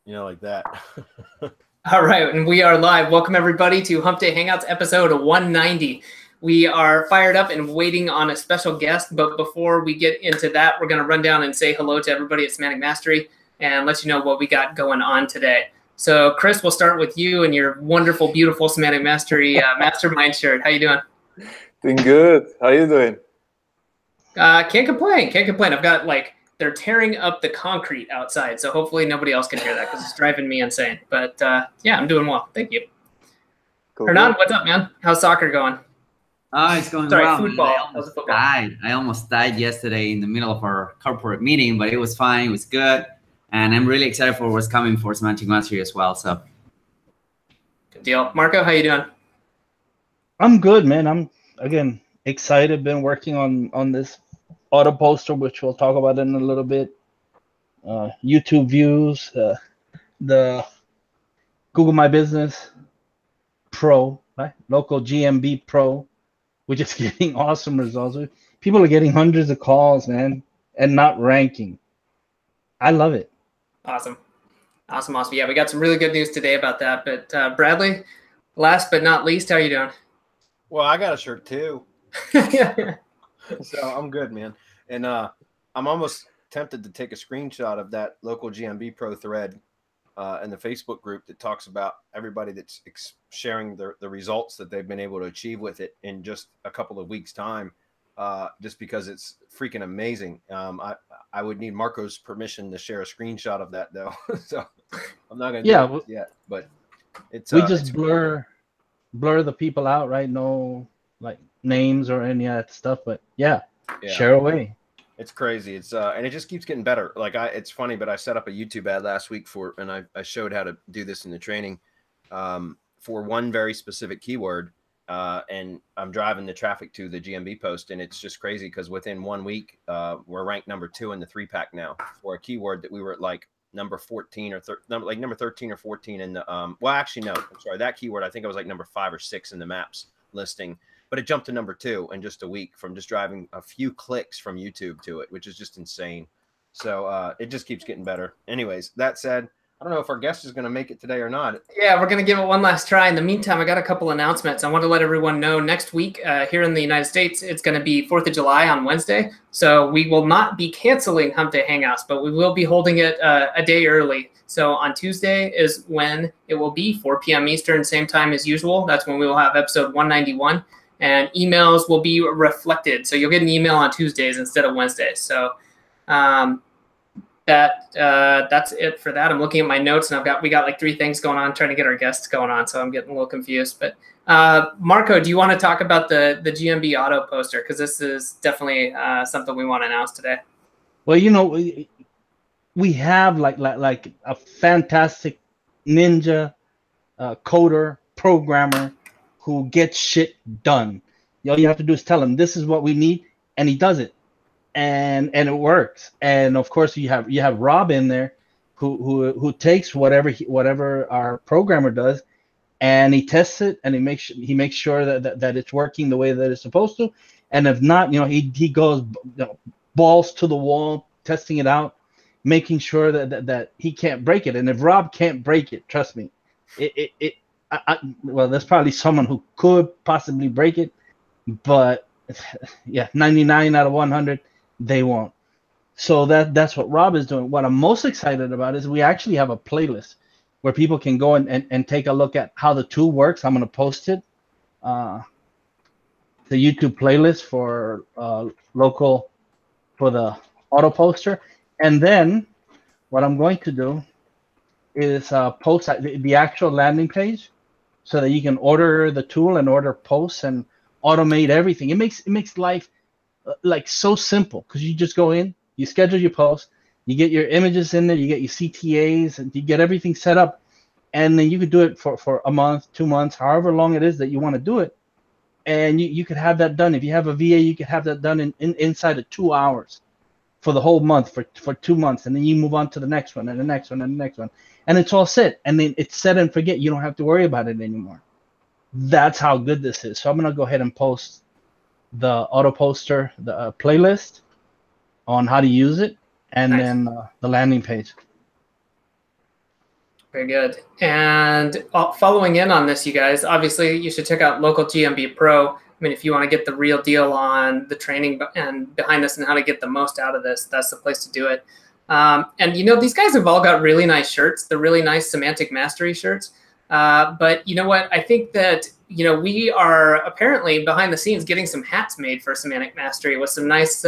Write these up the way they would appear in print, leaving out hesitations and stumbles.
You know, like that. All right, and we are live. Welcome everybody to HumpDay Hangouts episode 190. We are fired up and waiting on a special guest, but before we get into that, we're going to run down and say hello to everybody at Semantic Mastery and let you know what we got going on today. So, Chris, we'll start with you and your wonderful, beautiful Semantic Mastery Mastermind shirt. How you doing? Doing good. How you doing? Can't complain. Can't complain. I've got they're tearing up the concrete outside, so hopefully nobody else can hear that because it's driving me insane. But yeah, I'm doing well. Thank you. Cool. Hernan, what's up, man? How's soccer going? Oh, it's going Sorry, well. football. I almost died yesterday in the middle of our corporate meeting, but it was fine. It was good. And I'm really excited for what's coming for Semantic Mastery as well. So, good deal. Marco, how you doing? I'm good, man. I'm, again, excited. Been working on this auto poster, which we'll talk about in a little bit. YouTube views, the Google My Business Pro, right? Local GMB Pro, which is getting awesome results. People are getting hundreds of calls, man, and not ranking. I love it. Awesome. Awesome. Yeah, we got some really good news today about that. But Bradley, last but not least, how are you doing? Well, I got a shirt too. So I'm good, man. And I'm almost tempted to take a screenshot of that local GMB Pro thread in the Facebook group that talks about everybody that's sharing the results that they've been able to achieve with it in just a couple of weeks' time, just because it's freaking amazing. I would need Marco's permission to share a screenshot of that, though. So I'm not going to do it yet. But it's we just blur the people out, right? No names or any of that stuff, but yeah, share away. It's crazy. It's and it just keeps getting better. It's funny, but I set up a YouTube ad last week and I showed how to do this in the training for one very specific keyword, and I'm driving the traffic to the GMB post, and it's just crazy because within 1 week we're ranked number 2 in the 3-pack now for a keyword that we were at number 14 or number 13 or 14 in the well, actually no, I'm sorry, that keyword I think I was number 5 or 6 in the maps listing. But it jumped to number 2 in just a week from just driving a few clicks from YouTube to it, which is just insane. So it just keeps getting better. Anyways, that said, I don't know if our guest is going to make it today or not. Yeah, we're going to give it one last try. In the meantime, I got a couple announcements. I want to let everyone know next week here in the United States, it's going to be 4th of July on Wednesday. So we will not be canceling HumpDay Hangouts, but we will be holding it a day early. So on Tuesday is when it will be 4 p.m. Eastern, same time as usual. That's when we will have episode 191. And emails will be reflected. So you'll get an email on Tuesdays instead of Wednesdays. So that's it for that. I'm looking at my notes, and we got 3 things going on, trying to get our guests going on. So I'm getting a little confused. But Marco, do you want to talk about the GMB auto poster? Because this is definitely something we want to announce today. Well, we have like a fantastic ninja coder programmer who gets shit done. All you have to do is tell him this is what we need, and he does it, and it works. And of course, you have Rob in there, who takes whatever our programmer does, and he tests it, and he makes sure that it's working the way that it's supposed to. And if not, he goes balls to the wall testing it out, making sure that he can't break it. And if Rob can't break it, trust me, well, there's probably someone who could possibly break it, but yeah, 99 out of 100, they won't. So that's what Rob is doing. What I'm most excited about is we actually have a playlist where people can go and take a look at how the tool works. I'm going to post it, the YouTube playlist for local, for the auto poster. And then what I'm going to do is post the actual landing page, so that you can order the tool and order posts and automate everything. It makes life so simple, because you just go in, you schedule your post, you get your images in there, you get your CTAs, and you get everything set up, and then you could do it for a month, 2 months, however long it is that you want to do it, and you could have that done. If you have a VA, you could have that done inside of 2 hours for the whole month, for 2 months, and then you move on to the next one and the next one and the next one. And it's all set, and then it's set and forget. You don't have to worry about it anymore. That's how good this is. So I'm gonna go ahead and post the auto poster, the playlist on how to use it, and then the landing page. Very good. And following in on this, you guys, obviously you should check out local GMB Pro. I mean, if you want to get the real deal on the training and behind this and how to get the most out of this, that's the place to do it. And, you know, these guys have all got really nice shirts. They're really nice Semantic Mastery shirts. But you know what? I think that, you know, we are apparently behind the scenes getting some hats made for Semantic Mastery with some nice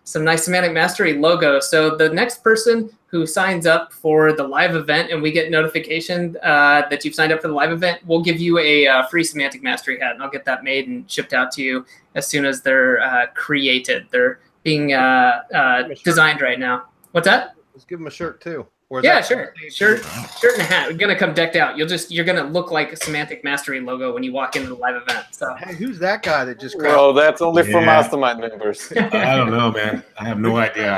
Semantic Mastery logos. So the next person who signs up for the live event and we get notification that you've signed up for the live event, we'll give you a free Semantic Mastery hat, and I'll get that made and shipped out to you as soon as they're created. They're being designed right now. What's that? Let's give them a shirt too. Or yeah, sure. Shirt and a hat. We're gonna come decked out. You're gonna look like a Semantic Mastery logo when you walk into the live event. So hey, who's that guy that just? Well, that's only for mastermind members. I don't know, man. I have no idea.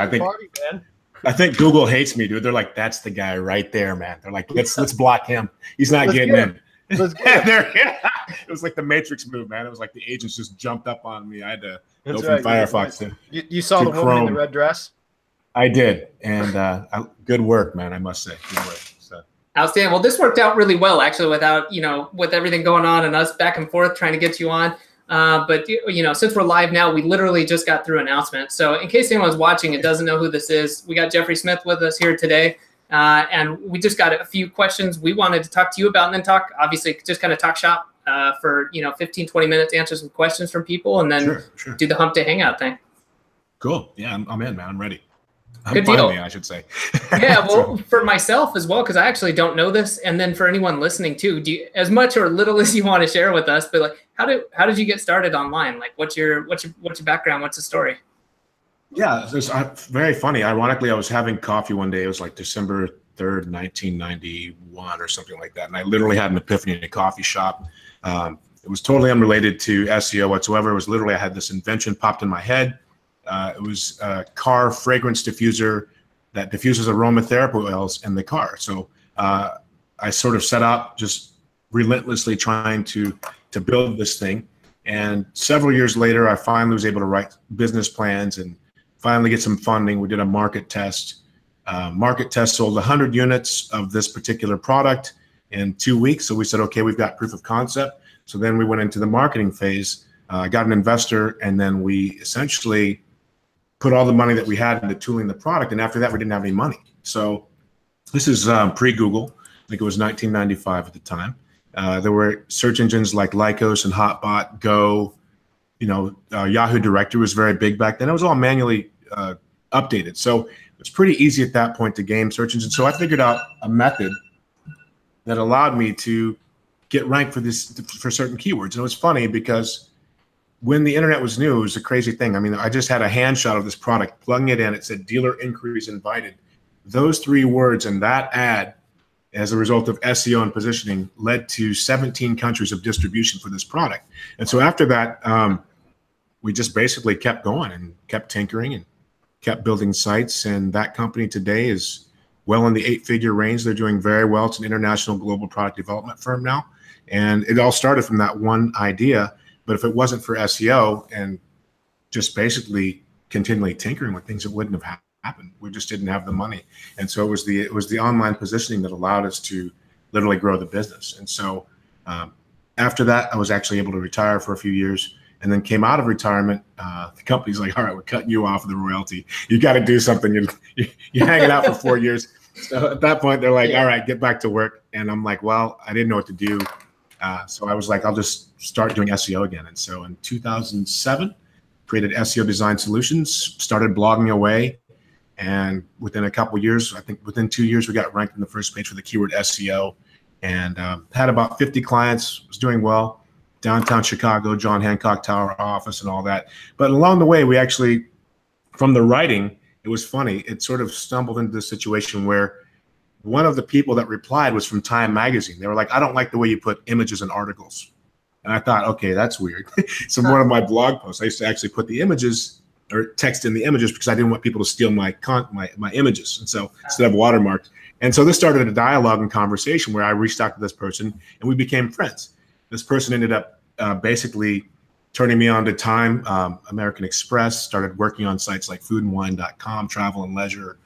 I think Google hates me, dude. They're like, that's the guy right there, man. They're like, let's block him. He's not getting in. Let's get him. It was like the Matrix move, man. It was like the agents just jumped up on me. I had to go from Firefox. You saw the woman in the red dress? I did, and good work, man. I must say, good work. So. Outstanding. Well, this worked out really well, actually, without, you know, with everything going on and us back and forth trying to get you on. But, you know, since we're live now, we literally just got through announcement. So in case anyone's watching and doesn't know who this is, we got Jeffrey Smith with us here today. And we just got a few questions we wanted to talk to you about, and then obviously just kind of talk shop for, you know, 15, 20 minutes, answer some questions from people, and then do the Hump Day Hangout thing. Cool. Yeah, I'm in, man. I'm ready. Good deal. I should say. Yeah, well, for myself as well, because I actually don't know this, and then for anyone listening too, do you, as much or little as you want to share with us, but like, how did you get started online? Like, what's your background? What's the story? Yeah, it's very funny. Ironically, I was having coffee one day. It was like December 3rd, 1991 or something like that, and I literally had an epiphany in a coffee shop. It was totally unrelated to SEO whatsoever. It was literally, I had this invention popped in my head. It was a car fragrance diffuser that diffuses aromatherapy oils in the car. So I sort of set out just relentlessly trying to build this thing. And several years later, I finally was able to write business plans and finally get some funding. We did a market test. Market test sold 100 units of this particular product in 2 weeks. So we said, okay, we've got proof of concept. So then we went into the marketing phase, got an investor, and then we essentially put all the money that we had into tooling the product. And after that, we didn't have any money. So this is pre-Google. I think it was 1995 at the time. There were search engines like Lycos and Hotbot, Go, you know, Yahoo Directory was very big back then. It was all manually updated. So it was pretty easy at that point to game search engines. So I figured out a method that allowed me to get ranked for certain keywords. And it was funny because when the internet was new, it was a crazy thing. I mean, I just had a hand shot of this product, plugging it in. It said dealer inquiries invited. Those 3 words and that ad, as a result of SEO and positioning, led to 17 countries of distribution for this product. And so after that, we just basically kept going and kept tinkering and kept building sites. And that company today is well in the 8-figure range. They're doing very well. It's an international global product development firm now. And it all started from that one idea. But if it wasn't for SEO and just basically continually tinkering with things, it wouldn't have happened. We just didn't have the money. And so it was the online positioning that allowed us to literally grow the business. And so after that, I was actually able to retire for a few years, and then came out of retirement. The company's like, all right, we're cutting you off of the royalty. You got to do something. You're hanging out for 4 years. So at that point, they're like, all right, get back to work. And I'm like, well, I didn't know what to do. So I was like, I'll just start doing SEO again. And so in 2007, created SEO Design Solutions, started blogging away. And within a couple of years, I think within 2 years, we got ranked on the first page for the keyword SEO, and had about 50 clients, was doing well. Downtown Chicago, John Hancock Tower office and all that. But along the way, we actually, from the writing, it was funny. It sort of stumbled into this situation where one of the people that replied was from Time Magazine. They were like, I don't like the way you put images in articles. And I thought, okay, that's weird. So one of my blog posts, I used to actually put the images or text in the images because I didn't want people to steal my images. And so instead of watermarked. And so this started a dialogue and conversation where I reached out to this person and we became friends. This person ended up basically turning me on to Time, American Express, started working on sites like foodandwine.com, travel and leisure,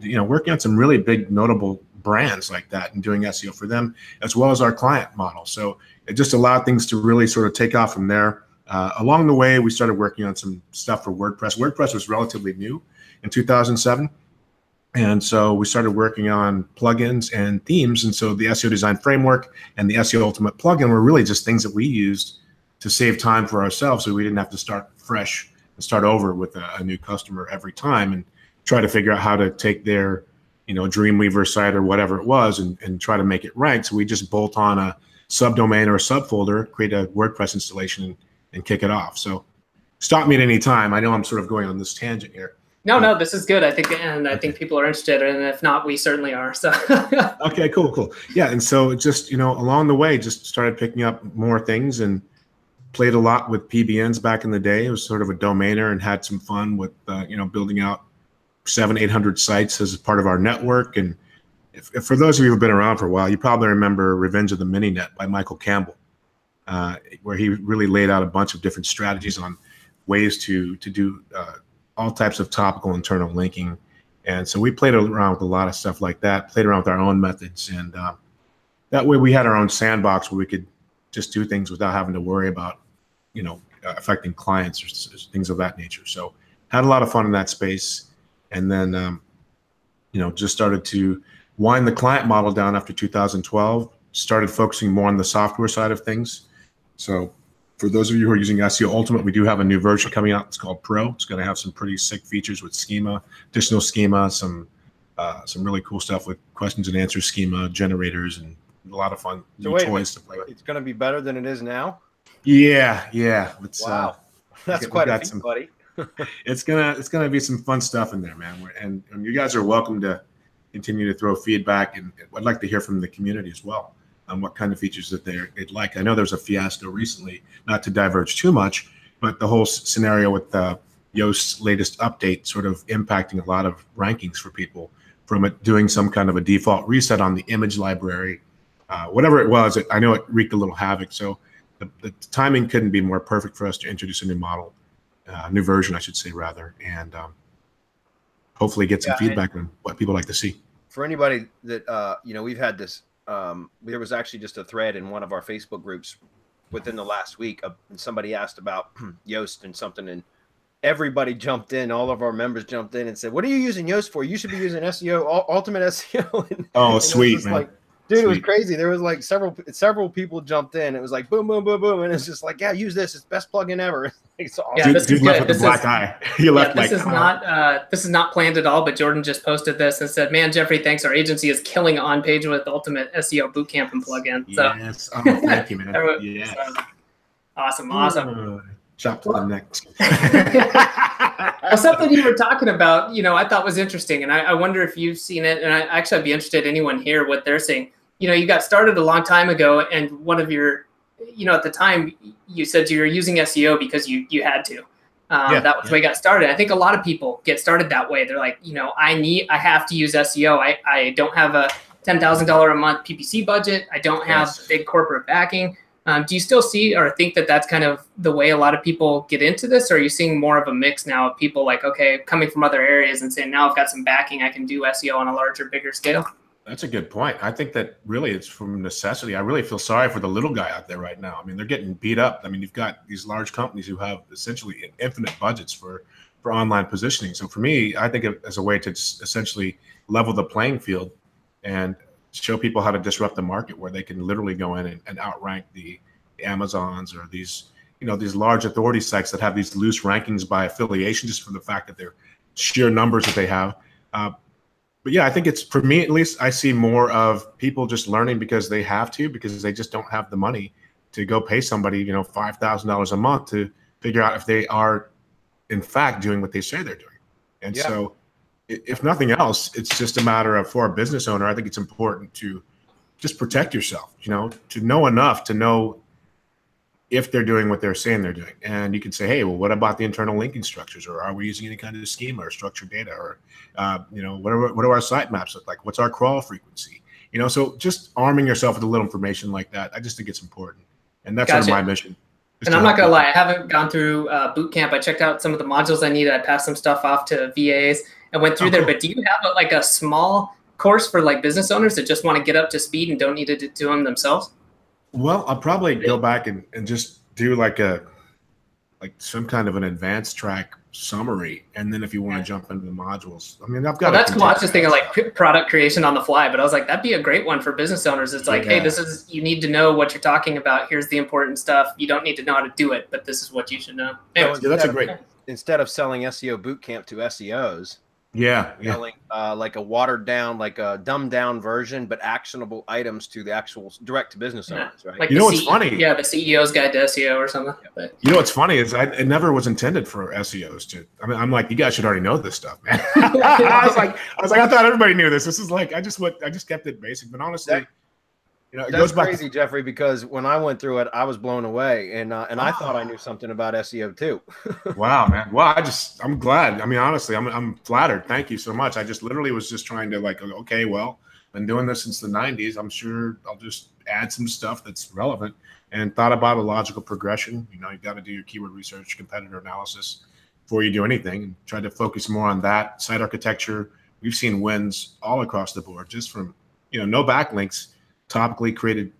you know, working on some really big notable brands like that and doing SEO for them, as well as our client model. So it just allowed things to really sort of take off from there. Along the way, we started working on some stuff for WordPress. WordPress was relatively new in 2007. And so we started working on plugins and themes. And so the SEO design framework and the SEO Ultimate plugin were really just things that we used to save time for ourselves, so we didn't have to start fresh and start over with a new customer every time and try to figure out how to take their, Dreamweaver site or whatever it was and try to make it rank. So we just bolt on a subdomain or a subfolder, create a WordPress installation and kick it off. So stop me at any time. I know I'm sort of going on this tangent here. No, this is good. I think people are interested, and if not, we certainly are. So okay, cool. Yeah, and so just along the way, just started picking up more things and played a lot with PBNs back in the day. It was sort of a domainer and had some fun with building out 700-800 sites as part of our network. And if for those of you who've been around for a while, you probably remember Revenge of the Mininet by Michael Campbell, where he really laid out a bunch of different strategies on ways to do all types of topical internal linking. And so we played around with a lot of stuff like that, played around with our own methods. And that way we had our own sandbox where we could just do things without having to worry about, affecting clients or things of that nature. So had a lot of fun in that space. And then, just started to wind the client model down after 2012, started focusing more on the software side of things. So for those of you who are using SEO Ultimate, we do have a new version coming out. It's called Pro. It's going to have some pretty sick features with schema, additional schema, some really cool stuff with questions and answers schema, generators, and a lot of fun new toys to play with. It's going to be better than it is now? Yeah. It's, wow. That's quite a feat, buddy. It's gonna be some fun stuff in there, man. And you guys are welcome to continue to throw feedback, and I'd like to hear from the community as well on what kind of features that they'd like. I know there's a fiasco recently, not to diverge too much, but the whole scenario with Yoast's latest update sort of impacting a lot of rankings for people from it doing some kind of a default reset on the image library, whatever it was. I know it wreaked a little havoc. So the timing couldn't be more perfect for us to introduce a new model, new version, I should say, rather, and hopefully get some feedback on what people like to see. For anybody that, we've had this, there was actually just a thread in one of our Facebook groups within the last week, and somebody asked about Yoast and something, and everybody jumped in. All of our members jumped in and said, "What are you using Yoast for? You should be using SEO, Ultimate SEO." and sweet, man. Like, dude, it was crazy. There was like several people jumped in. It was like boom, boom, boom, boom, and it's just like, yeah, use this. It's best plugin ever. It's awesome. Yeah, this is left good. with the black eye. He left this is not planned at all. But Jordan just posted this and said, "Man, Jeffrey, thanks. Our agency is killing on page with Ultimate SEO Bootcamp and plugin." So, yes, thank you, man. Yeah, awesome. Chop to the neck. Well, something you were talking about, I thought was interesting, and I wonder if you've seen it. And I'd be interested anyone here what they're saying. You got started a long time ago, and one of your, at the time you said you were using SEO because you had to. That was the way you got started. I think a lot of people get started that way. They're like, I have to use SEO. I don't have a $10,000 a month PPC budget. I don't have big corporate backing. Do you still see or think that that's kind of the way a lot of people get into this? Or are you seeing more of a mix now of people like, okay, coming from other areas and saying, now I've got some backing, I can do SEO on a larger, bigger scale? That's a good point. I think that really it's from necessity. I really feel sorry for the little guy out there right now. I mean, they're getting beat up. I mean, you've got these large companies who have essentially infinite budgets for online positioning. So for me, I think as a way to essentially level the playing field and show people how to disrupt the market, where they can literally go in and outrank the Amazons or these, these large authority sites that have these loose rankings by affiliation, just from the fact that they're sheer numbers that they have. But yeah, I think it's, for me at least, I see more of people just learning because they have to, because they just don't have the money to go pay somebody, $5,000 a month to figure out if they are in fact doing what they say they're doing. And so if nothing else, it's just a matter of, for a business owner, I think it's important to just protect yourself, to know enough to know if they're doing what they're saying they're doing. And you can say, hey, well, what about the internal linking structures? Or are we using any kind of schema or structured data? Or, what do our sitemaps look like? What's our crawl frequency? So just arming yourself with a little information like that, I just think it's important. And that's sort of my mission. And I'm not going to lie, I haven't gone through Bootcamp. I checked out some of the modules I needed. I passed some stuff off to VAs and went through there. But do you have like a small course for like business owners that just want to get up to speed and don't need to do them themselves? Well, I'll probably go back and just do like some kind of an advanced track summary, and then if you want to jump into the modules, I mean, I've got. Well, that's cool. I was just thinking like product creation on the fly, but I was like, that'd be a great one for business owners. It's like, hey, this is, you need to know what you're talking about. Here's the important stuff. You don't need to know how to do it, but this is what you should know. Anyways, that's a great. Instead of selling SEO Bootcamp to SEOs, selling like a watered down, like a dumbed down version, but actionable items to the actual direct to business owners, right? Like you know what's funny? Yeah, the CEO's guide to SEO or something. But, you know what's funny is it never was intended for SEOs to. I mean, I'm like, you guys should already know this stuff, man. I was like, I thought everybody knew this. This is like, I just kept it basic, but honestly. It goes back crazy, Jeffrey, because when I went through it, I was blown away, and I thought I knew something about SEO too. Wow, man. Well, I'm glad. I mean, honestly, I'm flattered. Thank you so much. I just literally was just trying to like, okay, well, been doing this since the 90s. I'm sure I'll just add some stuff that's relevant, and thought about a logical progression. You got to do your keyword research, competitor analysis before you do anything, and try to focus more on that. Site architecture, we've seen wins all across the board, just from, no backlinks, topically created,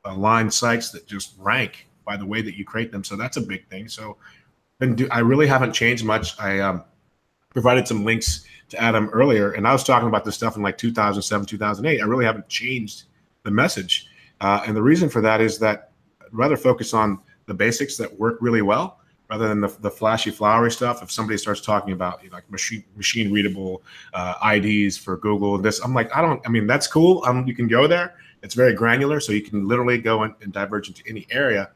aligned sites that just rank by the way that you create them. So that's a big thing. So I really haven't changed much. I provided some links to Adam earlier, and I was talking about this stuff in like 2007, 2008. I really haven't changed the message. And the reason for that is that I'd rather focus on the basics that work really well rather than the flashy, flowery stuff. If somebody starts talking about like machine readable IDs for Google, I'm like, that's cool. You can go there. It's very granular, so you can literally go and diverge into any area.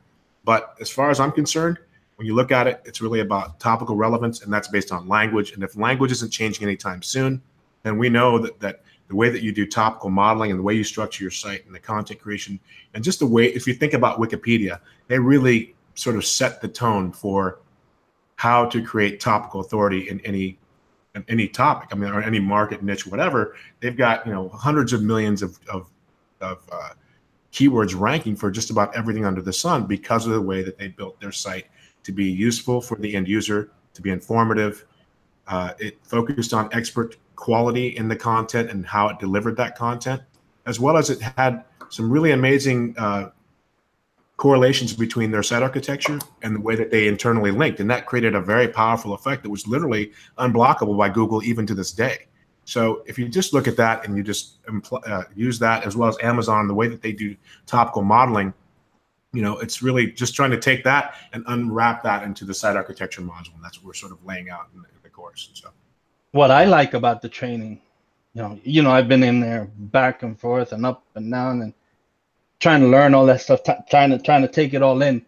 But as far as I'm concerned, when you look at it, it's really about topical relevance, and that's based on language. And if language isn't changing anytime soon, then we know that the way that you do topical modeling and the way you structure your site and the content creation, and just the way, if you think about Wikipedia, they really sort of set the tone for how to create topical authority in any topic. I mean, or any market niche, whatever. They've got hundreds of millions of keywords ranking for just about everything under the sun because of the way that they built their site to be useful for the end user, to be informative. It focused on expert quality in the content and how it delivered that content, as well as it had some really amazing correlations between their site architecture and the way that they internally linked. And that created a very powerful effect that was literally unblockable by Google even to this day. So if you just look at that and you just use that, as well as Amazon, the way that they do topical modeling, it's really just trying to take that and unwrap that into the site architecture module. And that's what we're sort of laying out in the course. So what I like about the training, I've been in there back and forth and up and down and trying to learn all that stuff, trying to take it all in.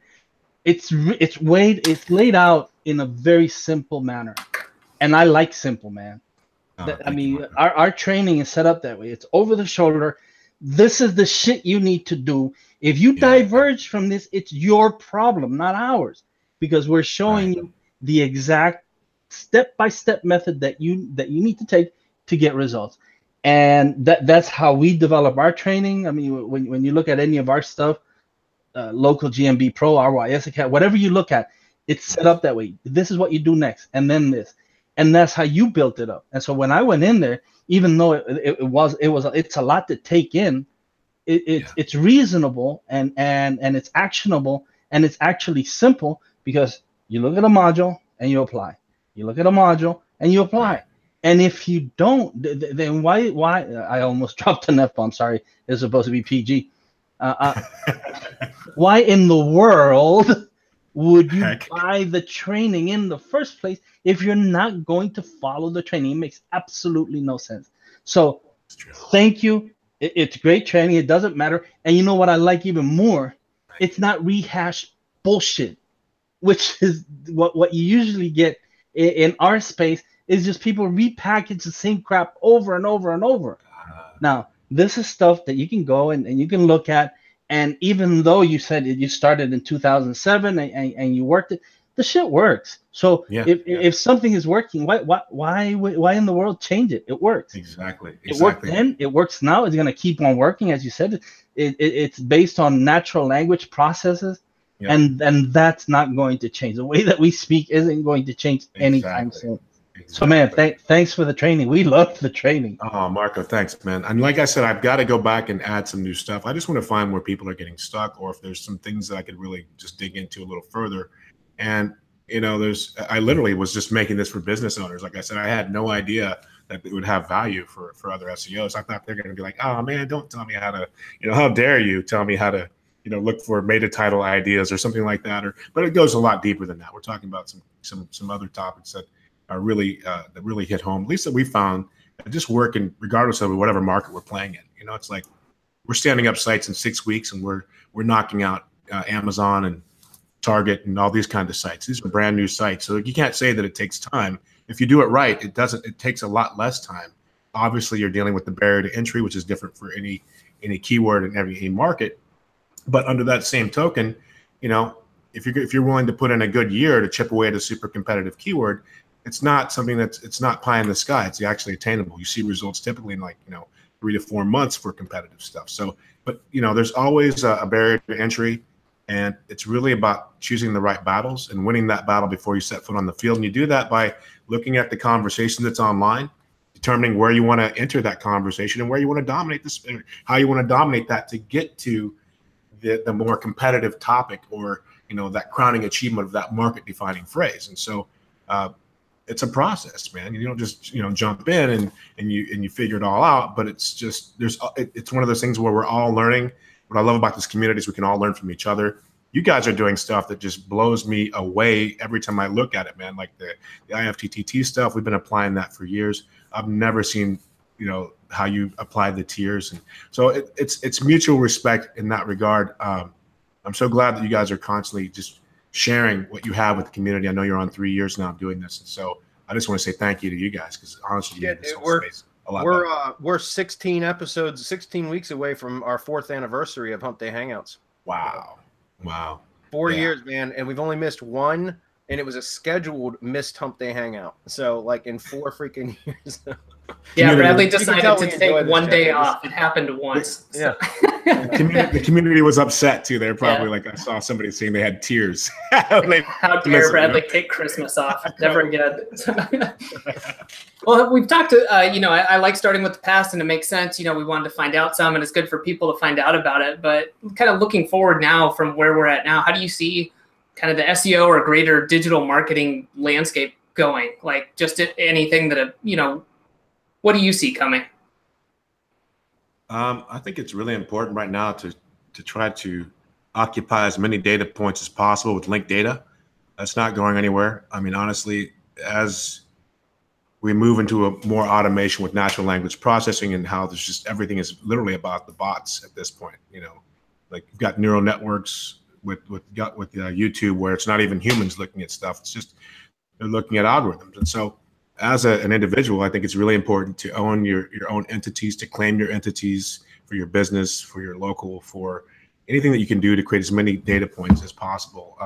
It's laid out in a very simple manner, and I like simple, man. Our training is set up that way. It's over the shoulder. This is the shit you need to do. If you diverge from this, it's your problem, not ours, because we're showing you the exact step-by-step method that you need to take to get results. And that's how we develop our training. I mean, when you look at any of our stuff, local GMB Pro, RYS account, whatever you look at, it's set up that way. This is what you do next, and then this. And that's how you built it up. And so when I went in there, even though it's a lot to take in, it's reasonable and it's actionable, and it's actually simple, because you look at a module and you apply. You look at a module and you apply. And if you don't, then why? I almost dropped an F-bomb. Sorry, it's supposed to be PG. Why in the world would you buy the training in the first place if you're not going to follow the training? It makes absolutely no sense. So thank you. It's great training. It doesn't matter. And you know what I like even more? It's not rehashed bullshit, which is what you usually get in our space, is just people repackage the same crap over and over and over. Now, this is stuff that you can go and you can look at. And even though you said you started in 2007 and you worked it, the shit works. So if something is working, why in the world change it? It works. Exactly. It worked then. It works now. It's going to keep on working. As you said, it's based on natural language processes, and that's not going to change. The way that we speak isn't going to change anytime soon. So man, thanks for the training. We loved the training. Oh, Marco, thanks, man. And like I said, I've got to go back and add some new stuff. I just want to find where people are getting stuck, or if there's some things that I could really just dig into a little further. And you know, I literally was just making this for business owners. Like I said, I had no idea that it would have value for other SEOs. I thought they're going to be like, oh man, don't tell me how to, you know, how dare you tell me how to, you know, look for meta title ideas or something like that. But it goes a lot deeper than that. We're talking about some other topics that are really that really hit home. At least that we found just working regardless of whatever market we're playing in. You know, it's like we're standing up sites in 6 weeks, and we're knocking out Amazon and Target and all these kinds of sites. These are brand new sites, so you can't say that it takes time. If you do it right, it doesn't. It takes a lot less time. Obviously, you're dealing with the barrier to entry, which is different for any keyword in any market. But under that same token, you know, if you're willing to put in a good year to chip away at a super competitive keyword, it's not something it's not pie in the sky. It's actually attainable. You see results typically in, like, you know, 3 to 4 months for competitive stuff. So, but you know, there's always a barrier to entry. And it's really about choosing the right battles and winning that battle before you set foot on the field. And you do that by looking at the conversation that's online, determining where you want to enter that conversation and where you want to dominate this, how you want to dominate that to get to the more competitive topic, or, you know, that crowning achievement of that market defining phrase. And so it's a process, man. You don't just, you know, jump in and you figure it all out. But it's just it's one of those things where we're all learning. What I love about this community is we can all learn from each other. You guys are doing stuff that just blows me away every time I look at it, man. Like the IFTTT stuff, we've been applying that for years. I've never seen, you know, how you apply the tiers. And so it's mutual respect in that regard. I'm so glad that you guys are constantly just sharing what you have with the community. I know you're on 3 years now of doing this. And so I just want to say thank you to you guys, because honestly, you make this whole space a lot better. We're 16 episodes, 16 weeks away from our 4th anniversary of HumpDay Hangouts. Wow. 4 years, man. And we've only missed one, and it was a scheduled missed HumpDay Hangout. So like in 4 freaking years. Yeah, Bradley decided to take one day off. It happened once. Yeah. The community was upset too. They're probably like, I saw somebody saying they had tears. How dare Bradley take Christmas off? Never again. Well, we've talked to, you know, I like starting with the past, and it makes sense. You know, we wanted to find out some, and it's good for people to find out about it. But kind of looking forward now from where we're at now, how do you see kind of the SEO or greater digital marketing landscape going? Like just anything that, you know, what do you see coming? I think it's really important right now to try to occupy as many data points as possible with linked data. That's not going anywhere. I mean, honestly, as we move into a more automation with natural language processing, and how there's just everything is literally about the bots at this point. You know, like you've got neural networks with YouTube, where it's not even humans looking at stuff. It's just they're looking at algorithms. And so as an individual, I think it's really important to own your own entities, to claim your entities for your business, for your local, for anything that you can do to create as many data points as possible.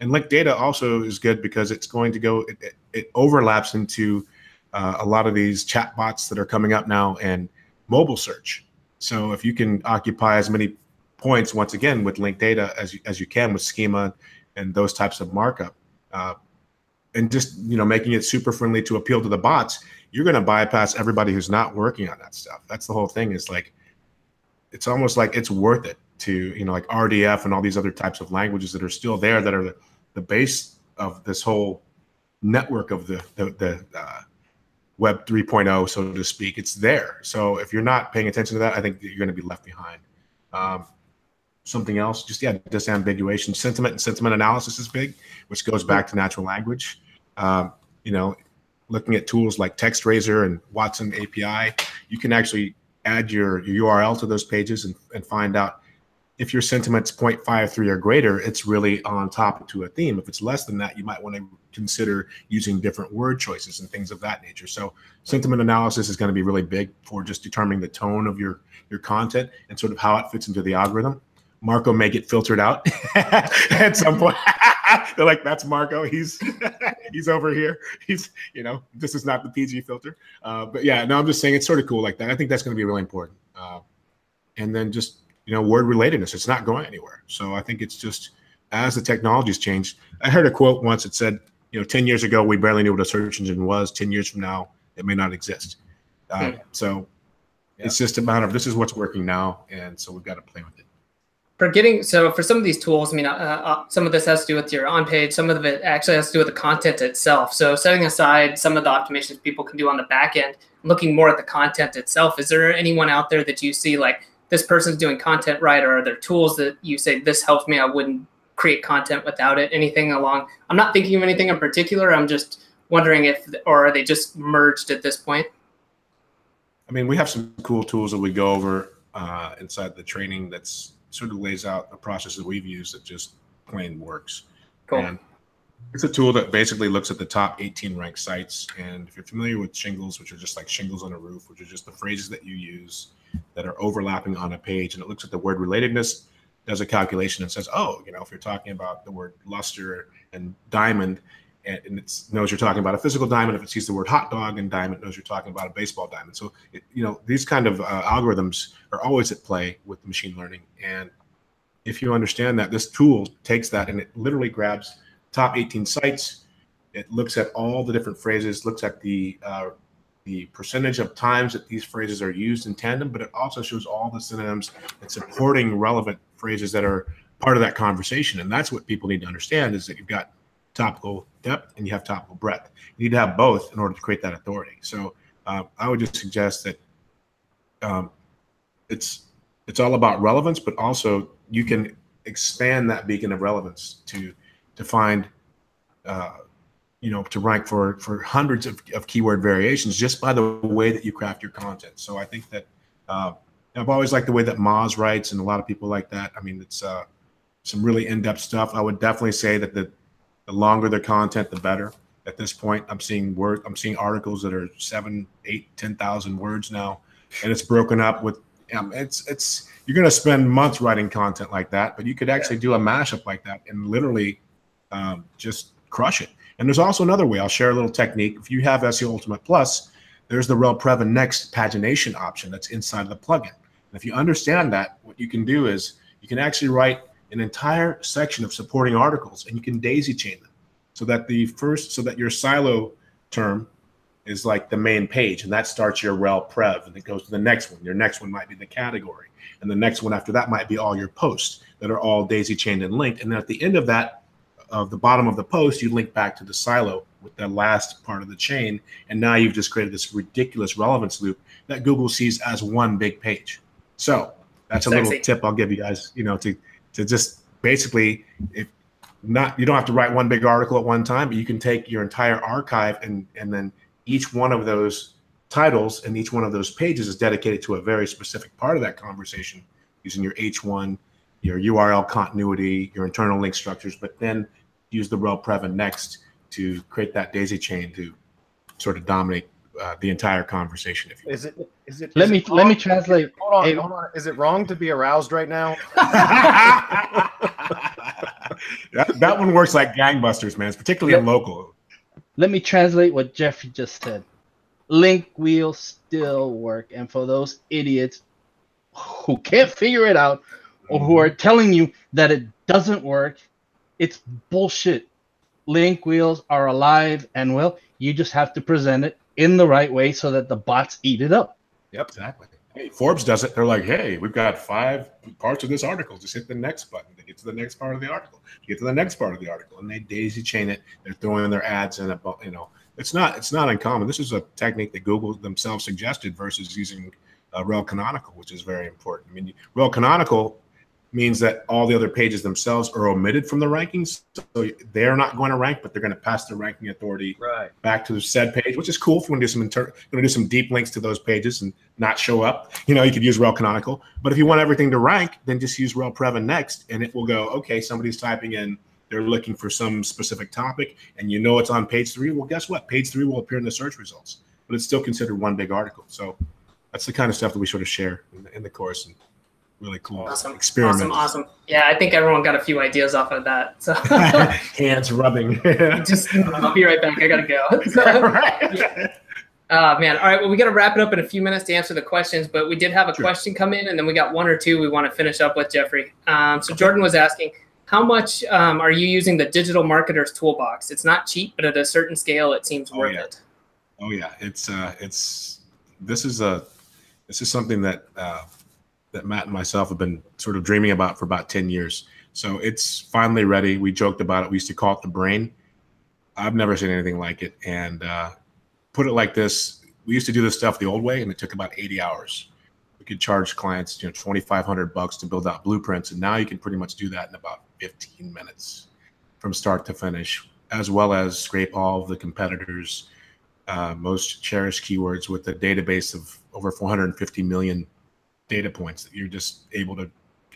And linked data also is good because it's going to go, it overlaps into a lot of these chat bots that are coming up now and mobile search. So if you can occupy as many points, once again, with linked data as you can with schema and those types of markup, and just, you know, making it super friendly to appeal to the bots, you're going to bypass everybody who's not working on that stuff. That's the whole thing. Is like, it's almost like it's worth it to, you know, like RDF and all these other types of languages that are still there, that are the base of this whole network of the Web 3.0, so to speak. It's there. So if you're not paying attention to that, I think that you're going to be left behind. Something else, just disambiguation. Sentiment and sentiment analysis is big, which goes back to natural language. You know, looking at tools like TextRaiser and Watson API, you can actually add your URL to those pages and find out if your sentiment's 0.53 or greater, it's really on topic to a theme. If it's less than that, you might want to consider using different word choices and things of that nature. So sentiment analysis is going to be really big for just determining the tone of your content and sort of how it fits into the algorithm. Marco may get filtered out at some point. They're like, that's Marco. He's over here. He's, you know, this is not the PG filter. But yeah, no, I'm just saying it's sort of cool like that. I think that's going to be really important. And then just, you know, word relatedness. It's not going anywhere. So I think it's just, as the technology's changed. I heard a quote once that said, 10 years ago, we barely knew what a search engine was. 10 years from now, it may not exist. So it's just a matter of this is what's working now. And so we've got to play with it. For some of these tools, I mean, some of this has to do with your on-page. Some of it actually has to do with the content itself. So setting aside some of the optimizations people can do on the back end, looking more at the content itself, is there anyone out there that you see like this person's doing content right, or are there tools that you say this helps me, I wouldn't create content without it? Anything along? I'm not thinking of anything in particular. I'm just wondering or are they just merged at this point? I mean, we have some cool tools that we go over inside the training that's sort of lays out the process that we've used that just plain works. Cool. And it's a tool that basically looks at the top 18 ranked sites. And if you're familiar with shingles, which are just like shingles on a roof, which are just the phrases that you use that are overlapping on a page, and it looks at the word relatedness, does a calculation and says, oh, if you're talking about the word luster and diamond, and it knows you're talking about a physical diamond. If it sees the word hot dog and diamond, it knows you're talking about a baseball diamond. So, these kind of algorithms are always at play with machine learning. And if you understand that, this tool takes that and it literally grabs top 18 sites. It looks at all the different phrases, looks at the percentage of times that these phrases are used in tandem, but it also shows all the synonyms and supporting relevant phrases that are part of that conversation. And that's what people need to understand, is that you've got topical depth and you have topical breadth. You need to have both in order to create that authority. So I would just suggest that it's all about relevance, but also you can expand that beacon of relevance to find to rank for hundreds of keyword variations just by the way that you craft your content. So I think that I've always liked the way that Moz writes, and a lot of people like that. I mean, it's some really in-depth stuff. I would definitely say that the longer the content, the better. At this point, I'm seeing articles that are 7, 8, 10,000 words now, and it's broken up with. It's you're going to spend months writing content like that, but you could actually do a mashup like that and literally just crush it. And there's also another way. I'll share a little technique. If you have SEO Ultimate Plus, there's the rel prev and next pagination option that's inside of the plugin. And if you understand that, what you can do is you can actually write an entire section of supporting articles, and you can daisy chain them so that your silo term is like the main page, and that starts your rel prev, and it goes to the next one. Your next one might be the category, and the next one after that might be all your posts that are all daisy chained and linked. And then at the end of that, of the bottom of the post, you link back to the silo with the last part of the chain, and now you've just created this ridiculous relevance loop that Google sees as one big page. So that's a little tip I'll give you guys, to just basically, you don't have to write one big article at one time, but you can take your entire archive and then each one of those titles and each one of those pages is dedicated to a very specific part of that conversation using your H1, your URL continuity, your internal link structures, but then use the rel prev and next to create that daisy chain to sort of dominate the entire conversation. If you let me translate. Hold on. Is it wrong to be aroused right now? that one works like gangbusters, man. It's particularly in local. Let me translate what Jeffrey just said. Link will still work, and for those idiots who can't figure it out or who are telling you that it doesn't work, it's bullshit. Link wheels are alive and well. You just have to present it in the right way so that the bots eat it up. Yep, exactly. Hey, Forbes does it. They're like, hey, we've got 5 parts of this article. Just hit the next button to get to the next part of the article. Get to the next part of the article, and they daisy chain it. They're throwing their ads in. It's not uncommon. This is a technique that Google themselves suggested versus using rel canonical, which is very important. I mean, rel canonical means that all the other pages themselves are omitted from the rankings. So they're not going to rank, but they're going to pass the ranking authority back to the said page, which is cool if you want to do some deep links to those pages and not show up. You could use rel canonical. But if you want everything to rank, then just use rel prev and next, and it will go, okay, somebody's typing in, they're looking for some specific topic, and it's on page 3. Well, guess what? Page 3 will appear in the search results, but it's still considered one big article. So that's the kind of stuff that we sort of share in the course. And really cool experiment. Awesome. Yeah, I think everyone got a few ideas off of that. So hands rubbing. I'll be right back. I gotta go. Man. All right. Well, we got to wrap it up in a few minutes to answer the questions, but we did have a question come in, and then we got one or two we want to finish up with, Jeffrey. So Jordan was asking, how much are you using the digital marketer's toolbox? It's not cheap, but at a certain scale, it seems worth it. Oh yeah, this is something that that Matt and myself have been sort of dreaming about for about 10 years. So it's finally ready. We joked about it. We used to call it the brain. I've never seen anything like it. And put it like this: we used to do this stuff the old way, and it took about 80 hours. We could charge clients, $2,500 to build out blueprints, and now you can pretty much do that in about 15 minutes from start to finish, as well as scrape all of the competitors' most cherished keywords with a database of over 450 million data points that you're just able to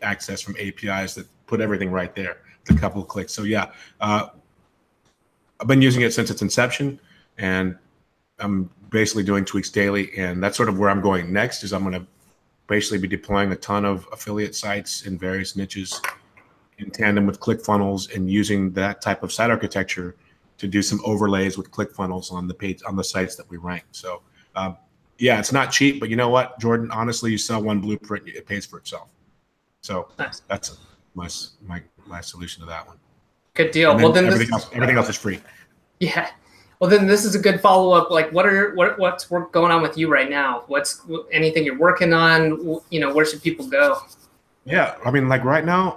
access from APIs that put everything right there with a couple of clicks. So yeah, I've been using it since its inception, and I'm basically doing tweaks daily. And that's sort of where I'm going next. Is I'm going to basically be deploying a ton of affiliate sites in various niches in tandem with ClickFunnels, and using that type of site architecture to do some overlays with ClickFunnels on the page, on the sites that we rank. So yeah, it's not cheap, but you know what, Jordan, honestly, you sell one blueprint, it pays for itself. So nice. That's my solution to that one. Good deal. Well, then everything else is free. Yeah. Well, then this is a good follow-up. Like, what's going on with you right now? What's anything you're working on? Where should people go? Yeah, I mean, like right now,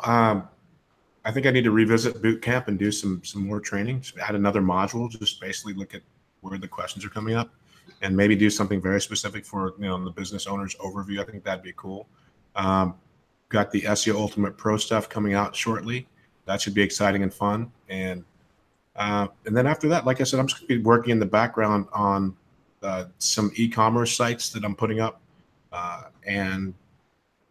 I think I need to revisit Bootcamp and do some more training. Just add another module. Just basically look at where the questions are coming up, and maybe do something very specific for the business owner's overview. I think that'd be cool. Got the SEO Ultimate Pro stuff coming out shortly. That should be exciting and fun. And then after that, like I said, I'm just going to be working in the background on some e-commerce sites that I'm putting up, and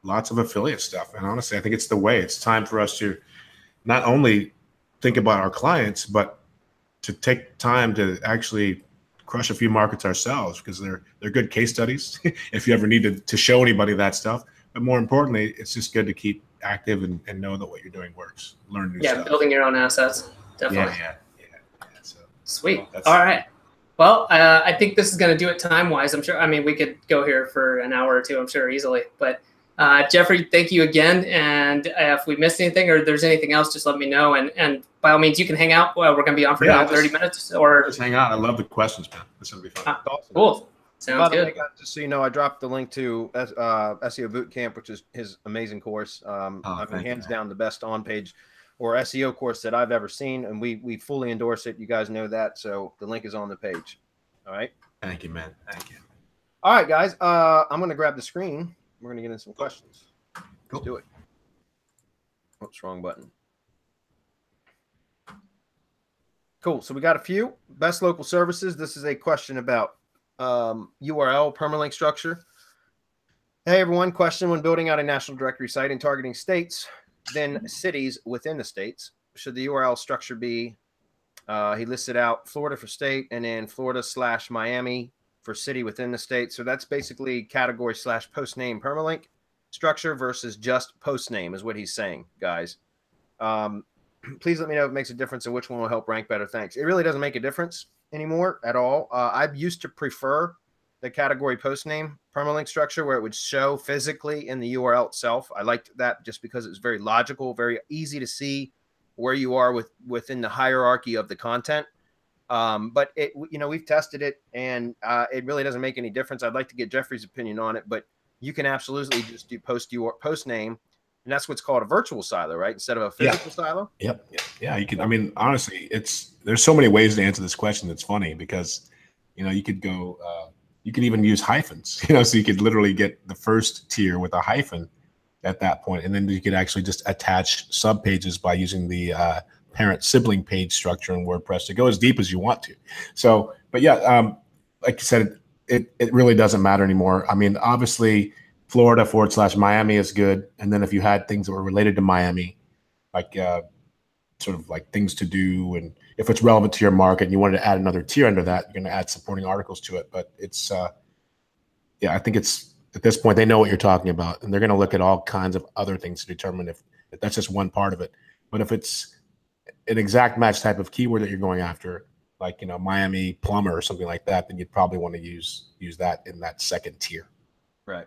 lots of affiliate stuff. And honestly, I think it's the way. It's time for us to not only think about our clients, but to take time to actually crush a few markets ourselves, because they're good case studies if you ever need to show anybody that stuff. But more importantly, it's just good to keep active and know that what you're doing works. Learn new stuff. Yeah, building your own assets. Definitely. Yeah. So, sweet. All right. Well, I think this is going to do it time-wise. I'm sure. I mean, we could go here for an hour or two, I'm sure, easily. But Jeffrey, thank you again. And if we missed anything or there's anything else, just let me know. And by all means, you can hang out. Well, we're going to be on for about 30 minutes. Or just hang out. I love the questions, man. This is going to be fun. Awesome. Cool. Sounds good. Just so you know, I dropped the link to SEO Bootcamp, which is his amazing course. I mean, hands down the best on-page or SEO course that I've ever seen, and we fully endorse it. You guys know that, so the link is on the page. All right. Thank you, man. Thank you. All right, guys. I'm going to grab the screen. We're going to get in some questions. Let's do it. Oops, wrong button. Cool. So we got a few. Best local services. This is a question about URL permalink structure. Hey, everyone. Question: when building out a national directory site and targeting states, then cities within the states, should the URL structure be, he listed out Florida for state and then Florida/Miami for city within the state. So that's basically category / post name permalink structure versus just post name is what he's saying, guys. Please let me know if it makes a difference and which one will help rank better. Thanks. It really doesn't make a difference anymore at all. I used to prefer the category post name permalink structure where it would show physically in the URL itself. I liked that just because it's very logical, very easy to see where you are within the hierarchy of the content. But it, we've tested it and it really doesn't make any difference. I'd like to get Jeffrey's opinion on it, but you can absolutely just do post name, and that's what's called a virtual silo, right? Instead of a physical silo. Yep. Yeah. You can. I mean, honestly, there's so many ways to answer this question. That's funny because, you could go. You could even use hyphens. So you could literally get the first tier with a hyphen at that point, and then you could actually just attach sub pages by using the parent sibling page structure in WordPress to go as deep as you want to. So, but yeah, like you said, it really doesn't matter anymore. I mean, obviously, Florida / Miami is good. And then if you had things that were related to Miami, like sort of like things to do, and if it's relevant to your market and you wanted to add another tier under that, you're going to add supporting articles to it. But it's, yeah, I think it's at this point, they know what you're talking about, and they're going to look at all kinds of other things to determine if that's just one part of it. But if it's an exact match type of keyword that you're going after, like, Miami plumber or something like that, then you'd probably want to use that in that second tier. Right.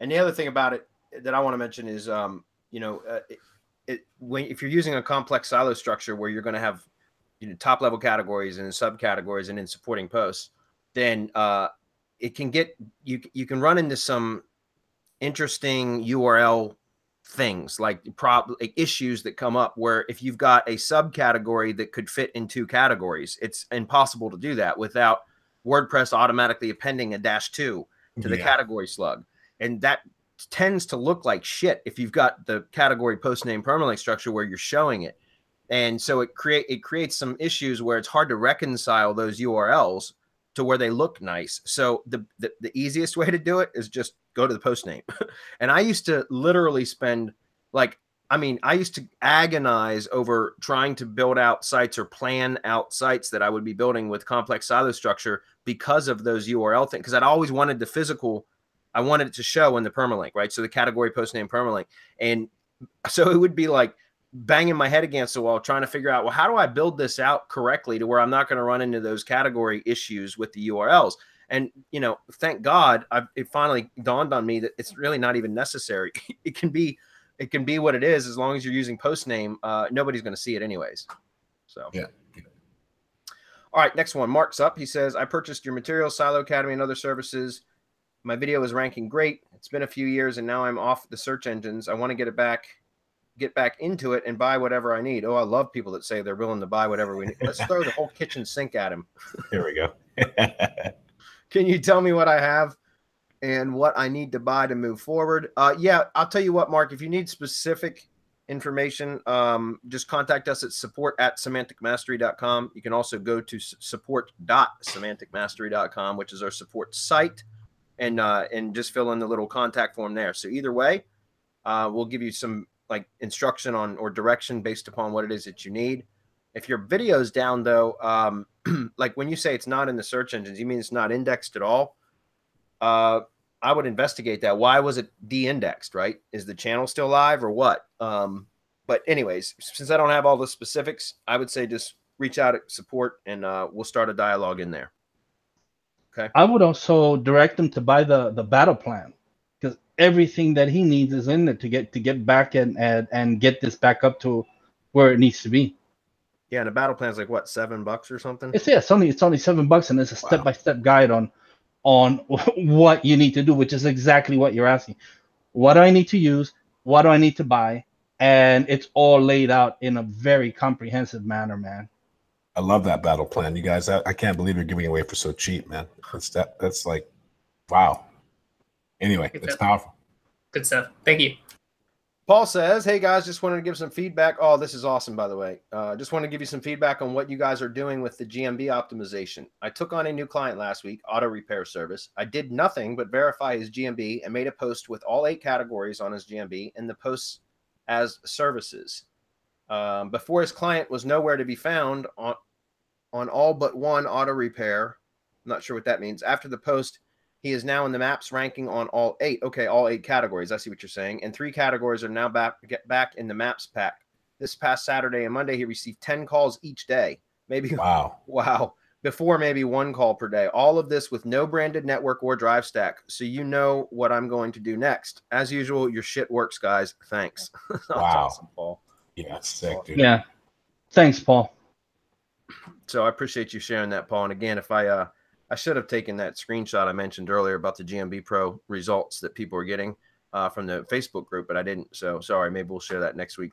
And the other thing about it that I want to mention is, if you're using a complex silo structure where you're going to have top level categories and subcategories and then supporting posts, then it can get you can run into some interesting URL things like issues that come up where if you've got a subcategory that could fit in 2 categories, it's impossible to do that without WordPress automatically appending a -2 to the category slug. And that tends to look like shit if you've got the category post name permalink structure where you're showing it. And so it creates some issues where it's hard to reconcile those URLs to where they look nice. So the easiest way to do it is just go to the post name. And I used to literally spend I used to agonize over trying to build out sites or plan out sites that I would be building with complex silo structure because of those URL things. Because I'd always wanted the physical, I wanted it to show in the permalink, right? So the category post name permalink. And so it would be like banging my head against the wall trying to figure out, well, how do I build this out correctly to where I'm not going to run into those category issues with the URLs? And, thank God, it finally dawned on me that it's really not even necessary. It can be what it is as long as you're using post name. Nobody's going to see it anyways. So, yeah. All right, next one. Mark's up. He says, I purchased your materials, Silo Academy, and other services. My video is ranking great. It's been a few years, and now I'm off the search engines. I want to get back into it and buy whatever I need. Oh, I love people that say they're willing to buy whatever we need. Let's throw the whole kitchen sink at him. Here we go. Can you tell me what I have and what I need to buy to move forward? Yeah, I'll tell you what, Mark, if you need specific information, just contact us at support@semanticmastery.com. You can also go to support.semanticmastery.com, which is our support site, and just fill in the little contact form there. So either way, we'll give you some instruction on or direction based upon what it is that you need. If your video's down though, like when you say it's not in the search engines, you mean it's not indexed at all? I would investigate that. Why was it de-indexed, right? Is the channel still live or what? But anyways, since I don't have all the specifics, I would say just reach out at support and we'll start a dialogue in there. Okay. I would also direct him to buy the battle plan, because everything that he needs is in it to get back and get this back up to where it needs to be. Yeah, and the battle plan is like what, $7 or something? It's only $7, and it's a step-by-step guide on what you need to do, which is exactly what you're asking. What do I need to use? What do I need to buy? And it's all laid out in a very comprehensive manner, man. I love that battle plan, you guys. I can't believe you're giving it away for so cheap, man. That's like, wow. Anyway, it's powerful. Good stuff. Thank you. Paul says, hey guys, just wanted to give some feedback. Oh, this is awesome, by the way. Just want to give you some feedback on what you guys are doing with the GMB optimization. I took on a new client last week, auto repair service. I did nothing but verify his GMB and made a post with all 8 categories on his GMB and the posts as services. Before his client was nowhere to be found on all but one auto repair. I'm not sure what that means. After the post, he is now in the maps ranking on all 8. Okay, all 8 categories. I see what you're saying. And 3 categories are now back in the maps pack. This past Saturday and Monday, he received 10 calls each day. Maybe wow. Before maybe 1 call per day. All of this with no branded network or drive stack. So you know what I'm going to do next. As usual, your shit works, guys. Thanks. That's awesome, Paul. Yeah, sick, dude. Yeah. Thanks, Paul. So I appreciate you sharing that, Paul. And again, if I should have taken that screenshot I mentioned earlier about the GMB Pro results that people are getting from the Facebook group, but I didn't. So sorry, maybe we'll share that next week.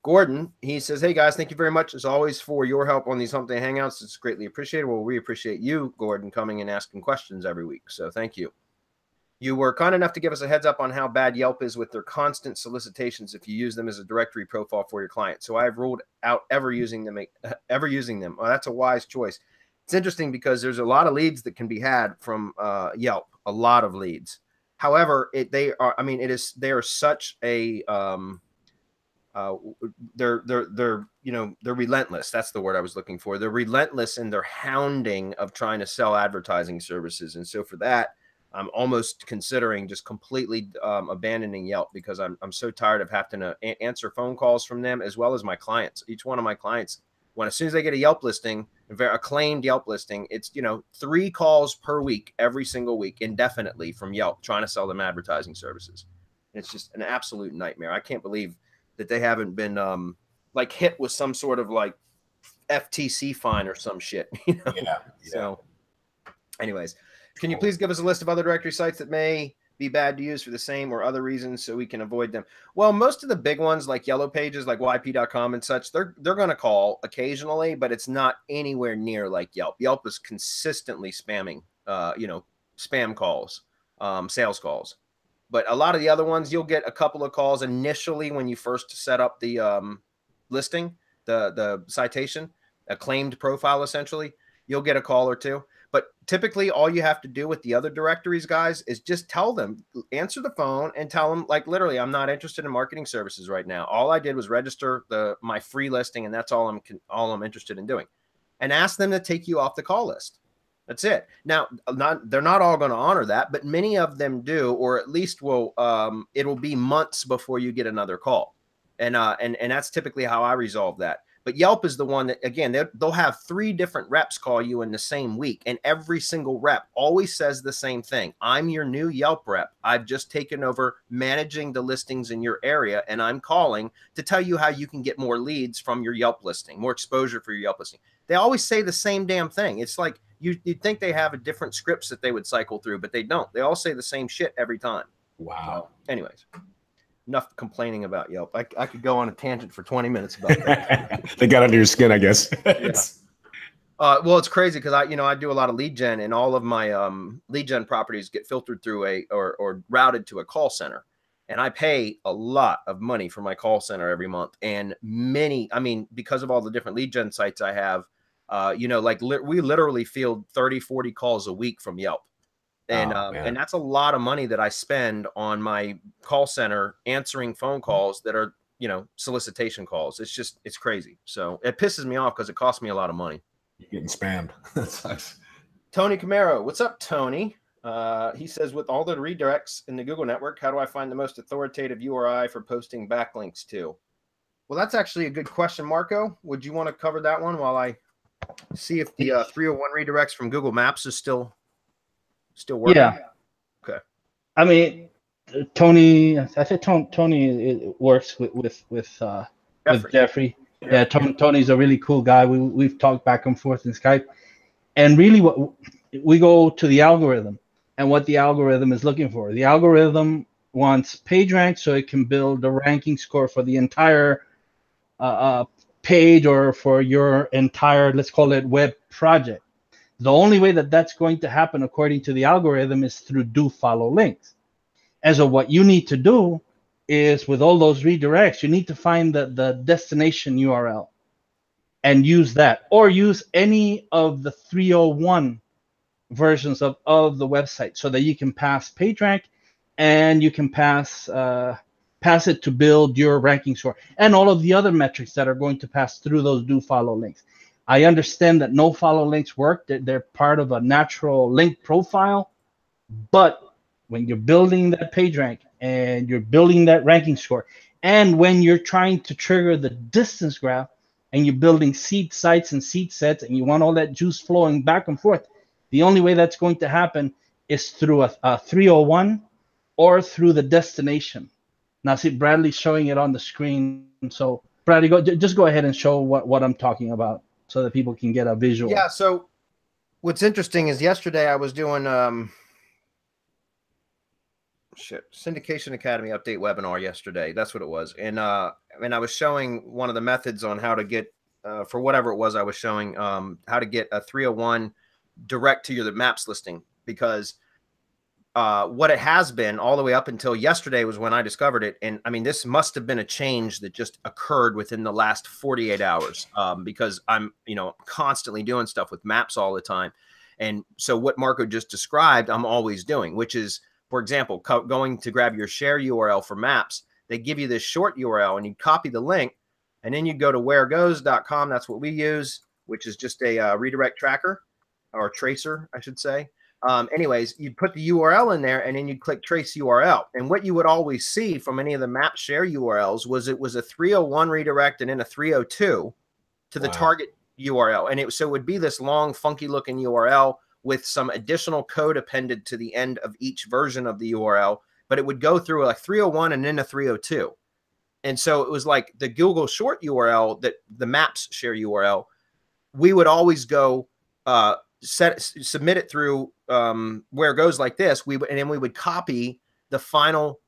Gordon, he says, hey guys, thank you very much as always for your help on these Hump Day Hangouts. It's greatly appreciated. Well, we appreciate you, Gordon, coming and asking questions every week. So thank you. You were kind enough to give us a heads up on how bad Yelp is with their constant solicitations if you use them as a directory profile for your client. So I've ruled out ever using them. Well, that's a wise choice. It's interesting because there's a lot of leads that can be had from Yelp, a lot of leads. However, they are such a they're relentless. That's the word I was looking for. They're relentless in their hounding of trying to sell advertising services. And so for that, I'm almost considering just completely abandoning Yelp because I'm so tired of having to answer phone calls from them as well as my clients. Each one of my clients, as soon as they get a Yelp listing, a claimed Yelp listing, it's 3 calls per week, every single week, indefinitely from Yelp trying to sell them advertising services. And it's just an absolute nightmare. I can't believe that they haven't been like hit with some sort of like FTC fine or some shit. You know? Yeah. So anyways, can you please give us a list of other directory sites that may be bad to use for the same or other reasons so we can avoid them? Well, most of the big ones like Yellow Pages, like YP.com and such, they're going to call occasionally, but it's not anywhere near like Yelp. Yelp is consistently spamming, spam calls, sales calls. But a lot of the other ones, you'll get a couple of calls initially when you first set up the listing, the citation, a claimed profile, essentially. You'll get a call or two. But typically all you have to do with the other directories, guys, is just tell them, answer the phone and tell them, like, literally, I'm not interested in marketing services right now. All I did was register my free listing, and that's all I'm interested in doing. And ask them to take you off the call list. That's it. Now, they're not all going to honor that, but many of them do, or at least will. It'll be months before you get another call, and that's typically how I resolve that. But Yelp is the one that, again, they'll have 3 different reps call you in the same week, and every single rep always says the same thing. I'm your new Yelp rep. I've just taken over managing the listings in your area, and I'm calling to tell you how you can get more leads from your Yelp listing, more exposure for your Yelp listing. They always say the same damn thing. It's like you'd think they have a different scripts that they would cycle through, but they don't. They all say the same shit every time. Wow. So, anyways. Enough complaining about Yelp. I could go on a tangent for 20 minutes about that. They got under your skin, I guess. Yeah. Well, it's crazy because I do a lot of lead gen, and all of my lead gen properties get filtered through or routed to a call center. And I pay a lot of money for my call center every month. And because of all the different lead gen sites I have, we literally field 30, 40 calls a week from Yelp. And that's a lot of money that I spend on my call center answering phone calls that are, solicitation calls. It's crazy. So it pisses me off because it costs me a lot of money. You're getting spammed. That sucks. Tony Camaro. What's up, Tony? He says, with all the redirects in the Google network, how do I find the most authoritative URI for posting backlinks to? Well, that's actually a good question, Marco. Would you want to cover that one while I see if the 301 redirects from Google Maps is still working? Yeah. Okay. I mean, Tony. I think Tony works with Jeffrey. Yeah, Tony's a really cool guy. We've talked back and forth in Skype, and really, what we go to the algorithm and what the algorithm is looking for. The algorithm wants PageRank so it can build a ranking score for the entire page or for your entire, let's call it, web project. The only way that that's going to happen, according to the algorithm, is through do-follow links. And so what you need to do is, with all those redirects, you need to find the destination URL and use that, or use any of the 301 versions of the website so that you can pass PageRank and you can pass it to build your ranking score and all of the other metrics that are going to pass through those do-follow links. I understand that no follow links work. They're part of a natural link profile. But when you're building that PageRank and you're building that ranking score, and when you're trying to trigger the distance graph and you're building seed sites and seed sets and you want all that juice flowing back and forth, the only way that's going to happen is through a 301 or through the destination. Now, see, Bradley's showing it on the screen. So, Bradley, just go ahead and show what I'm talking about, so that people can get a visual. Yeah, so what's interesting is yesterday I was doing Syndication Academy update webinar yesterday. That's what it was. And I was showing one of the methods on how to get, for whatever it was I was showing, how to get a 301 direct to your maps listing. Because what it has been all the way up until yesterday was when I discovered it. And I mean, this must have been a change that just occurred within the last 48 hours because I'm, constantly doing stuff with maps all the time. And so what Marco just described, I'm always doing, which is, for example, going to grab your share URL for maps. They give you this short URL and you copy the link and then you go to wheregoes.com. That's what we use, which is just a redirect tracker or tracer, I should say. Anyways, you put the URL in there and then you click trace URL. And what you would always see from any of the map share URLs was it was a 301 redirect and then a 302 to the target URL. And it would be this long, funky looking URL with some additional code appended to the end of each version of the URL, but it would go through a 301 and then a 302. And so it was like the Google short URL, that the maps share URL, we would always go submit it through where it goes like this. And then we would copy the final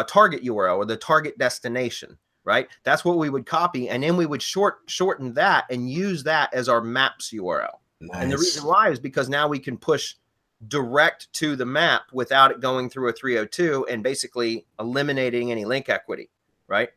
target URL or the target destination, right? That's what we would copy. And then we would shorten that and use that as our maps URL. Nice. And the reason why is because now we can push direct to the map without it going through a 302 and basically eliminating any link equity, right?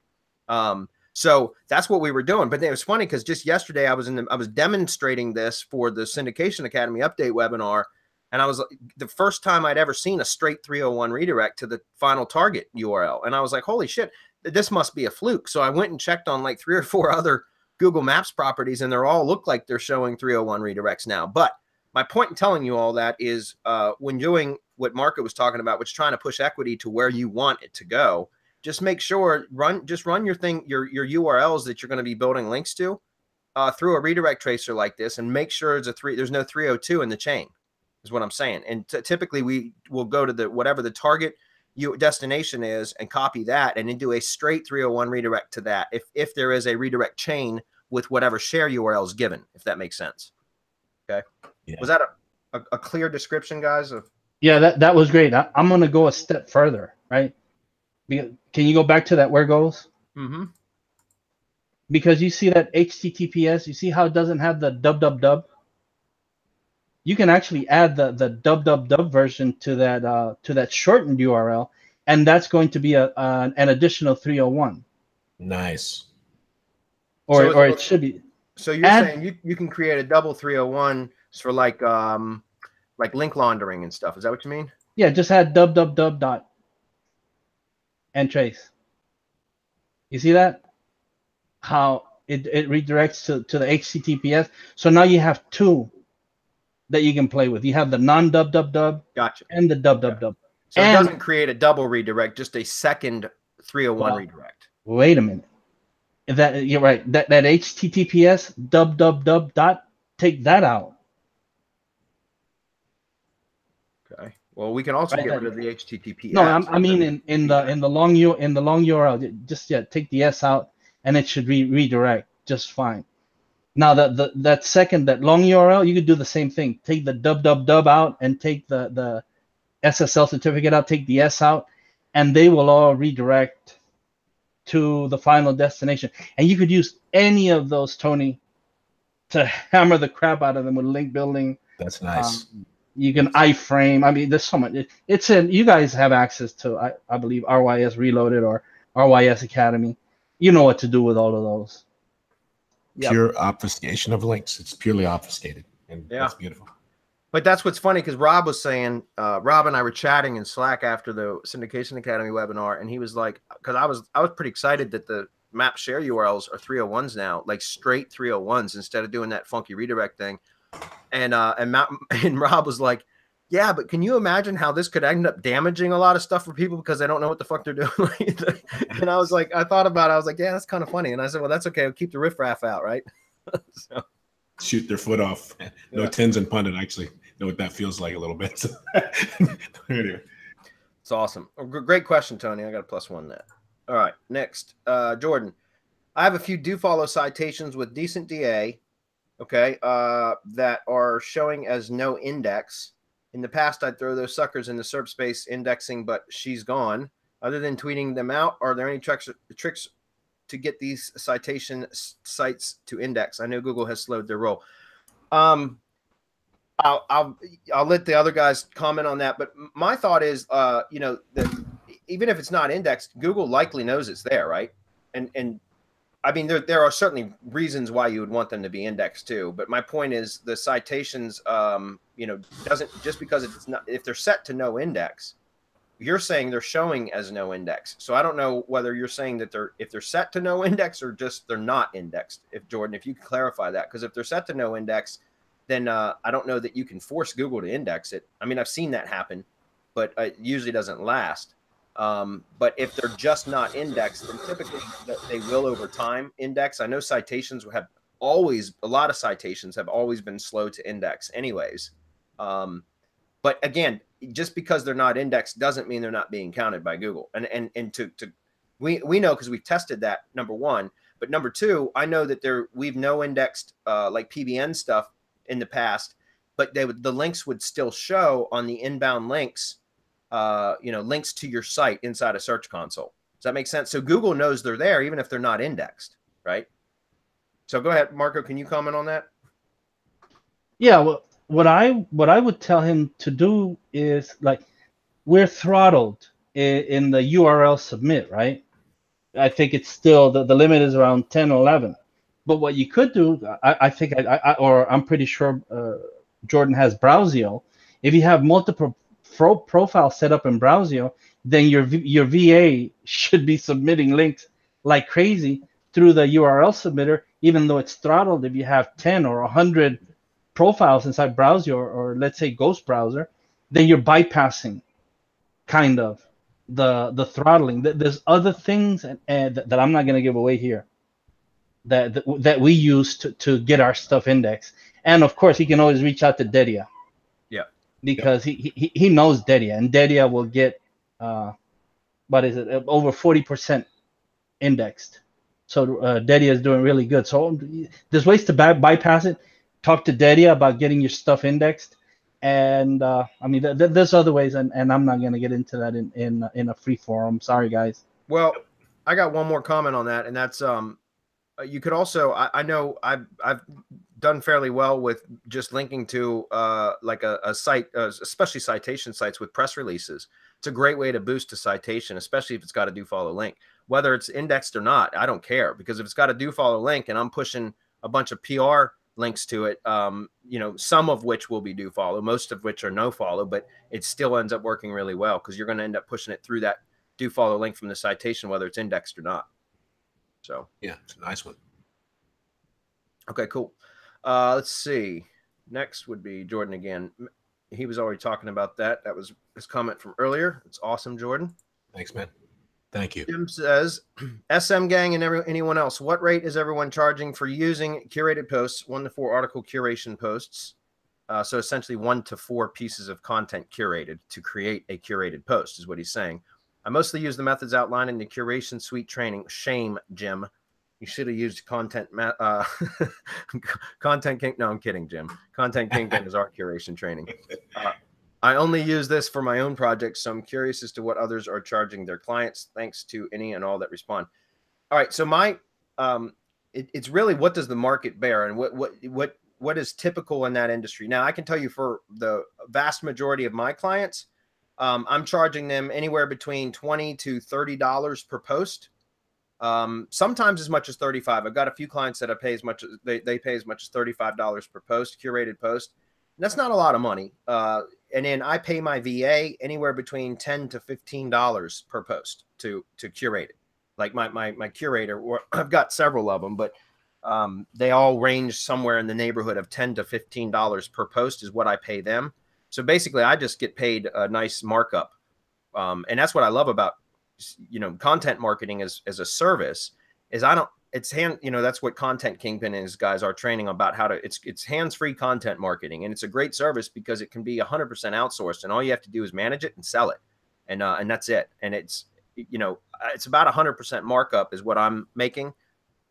So that's what we were doing. But it was funny because just yesterday I was demonstrating this for the Syndication Academy update webinar, and I was the first time I'd ever seen a straight 301 redirect to the final target URL, and I was like, holy shit, this must be a fluke. So I went and checked on like 3 or 4 other Google Maps properties, and they're all look like they're showing 301 redirects now. But my point in telling you all that is when doing what Marco was talking about, which is trying to push equity to where you want it to go, just make sure just run your URLs that you're going to be building links to through a redirect tracer like this, and make sure there's no 302 in the chain, is what I'm saying. And typically we will go to whatever the target destination is and copy that, and then do a straight 301 redirect to that if there is a redirect chain with whatever share URL is given, if that makes sense. Okay. Yeah. Was that a clear description, guys? Yeah, that was great. I'm going to go a step further, right? Can you go back to that where goes? Mm-hmm. Because you see that HTTPS, you see how it doesn't have the www? You can actually add the www version to that shortened URL, and that's going to be an additional 301. Nice. Or it should be. So you're saying you can create a double 301 for like link laundering and stuff. Is that what you mean? Yeah, just add www dot and trace. You see that? How it redirects to the HTTPS. So now you have 2 that you can play with. You have the non-www gotcha. And the www. Yeah. So it doesn't create a double redirect, just a second 301 redirect. Wait a minute. You're right. That HTTPS www dot, take that out. Okay. Well, we can also get rid of the HTTPS. No, I mean in the long URL, just take the S out, and it should redirect just fine. Now that long URL, you could do the same thing. Take the www out and take the SSL certificate out. Take the S out, and they will all redirect to the final destination. And you could use any of those, Tony, to hammer the crap out of them with link building. That's nice. You can iframe. I mean, there's so much. You guys have access to, I believe, RYS Reloaded or RYS Academy. You know what to do with all of those. Pure obfuscation of links. It's purely obfuscated, and that's beautiful. But that's what's funny, because Rob was saying, Rob and I were chatting in Slack after the Syndication Academy webinar, and he was like, because I was pretty excited that the map share URLs are 301s now, like straight 301s instead of doing that funky redirect thing. And Rob was like, yeah, but can you imagine how this could end up damaging a lot of stuff for people because they don't know what the fuck they're doing? And I was like, I thought about it. I was like, yeah, that's kind of funny. And I said, well, that's okay. We'll keep the riffraff out, right? So. Shoot their foot off. No tins and pundit, actually. Know what that feels like a little bit. Anyway. It's awesome. Great question, Tony. I got a +1 net. All right, next, Jordan. I have a few do follow citations with decent DA, okay, that are showing as no index. In the past, I'd throw those suckers in the serpspace indexing, but she's gone. Other than tweeting them out, are there any tricks to get these citation sites to index? I know Google has slowed their roll. I'll let the other guys comment on that, but my thought is, that even if it's not indexed, Google likely knows it's there, right? And I mean, there are certainly reasons why you would want them to be indexed too. But my point is, the citations, doesn't, just because it's not, if they're set to no index, you're saying they're showing as no index. So I don't know whether you're saying that if they're set to no index or just they're not indexed. Jordan, if you could clarify that, because if they're set to no index, then I don't know that you can force Google to index it. I mean, I've seen that happen, but it usually doesn't last. But if they're just not indexed, then typically they will over time index. I know citations have always, a lot of citations have always been slow to index anyways. But again, just because they're not indexed doesn't mean they're not being counted by Google. And to We know because we've tested that, number one. But number two, I know that we've no indexed like PBN stuff in the past, but the links would still show on the inbound links, links to your site inside a Search Console. Does that make sense? So Google knows they're there even if they're not indexed, right? So go ahead, Marco. Can you comment on that? Yeah. Well, what I would tell him to do is, like, we're throttled in the URL submit, right? I think it's still the limit is around 10 or 11. But what you could do, I think, I'm pretty sure Jordan has Browsio. If you have multiple profiles set up in Browsio, then your VA should be submitting links like crazy through the URL submitter, even though it's throttled. If you have 10 or 100 profiles inside Browsio, or let's say Ghost Browser, then you're bypassing kind of the throttling. There's other things that I'm not going to give away here that we use to get our stuff indexed. And of course, he can always reach out to Dedia. Yeah. Because he knows Dedia, and Dedia will get what is it, over 40% indexed. So Dedia is doing really good. So there's ways to bypass it. Talk to Dedia about getting your stuff indexed. And I mean, there's other ways, and I'm not going to get into that in a free forum. Sorry, guys. Well, I got one more comment on that, and that's you could also, I know I've done fairly well with just linking to like a site, especially citation sites with press releases. It's a great way to boost a citation, especially if it's got a do follow link. Whether it's indexed or not, I don't care, because if it's got a do follow link and I'm pushing a bunch of PR links to it, some of which will be do follow, most of which are no follow, but it still ends up working really well because you're going to end up pushing it through that do follow link from the citation, whether it's indexed or not. So yeah, it's a nice one. Okay, cool. Let's see. Next would be Jordan again. He was already talking about that. That was his comment from earlier. It's awesome, Jordan. Thanks, man. Thank you. Jim says, SM Gang and anyone else, what rate is everyone charging for using curated posts, 1 to 4 article curation posts? So essentially 1 to 4 pieces of content curated to create a curated post is what he's saying. I mostly use the methods outlined in the Curation Suite training. Shame, Jim. You should have used Content King. No, I'm kidding, Jim. Content Kingpin is our curation training. I only use this for my own projects, so I'm curious as to what others are charging their clients. Thanks to any and all that respond. All right, so it's really, what does the market bear, and what is typical in that industry? Now, I can tell you for the vast majority of my clients, I'm charging them anywhere between $20 to $30 per post. Sometimes as much as $35. I've got a few clients that I pay as much as they pay as much as $35 per post, curated post. And that's not a lot of money. And then I pay my VA anywhere between $10 to $15 per post to curate it. Like my curator, or I've got several of them, but they all range somewhere in the neighborhood of $10 to $15 per post is what I pay them. So basically, I just get paid a nice markup, and that's what I love about content marketing as a service. Is that's what Content Kingpin is, guys. Our training about how to it's hands-free content marketing, and it's a great service because it can be 100% outsourced, and all you have to do is manage it and sell it, and that's it. And it's it's about 100% markup is what I'm making.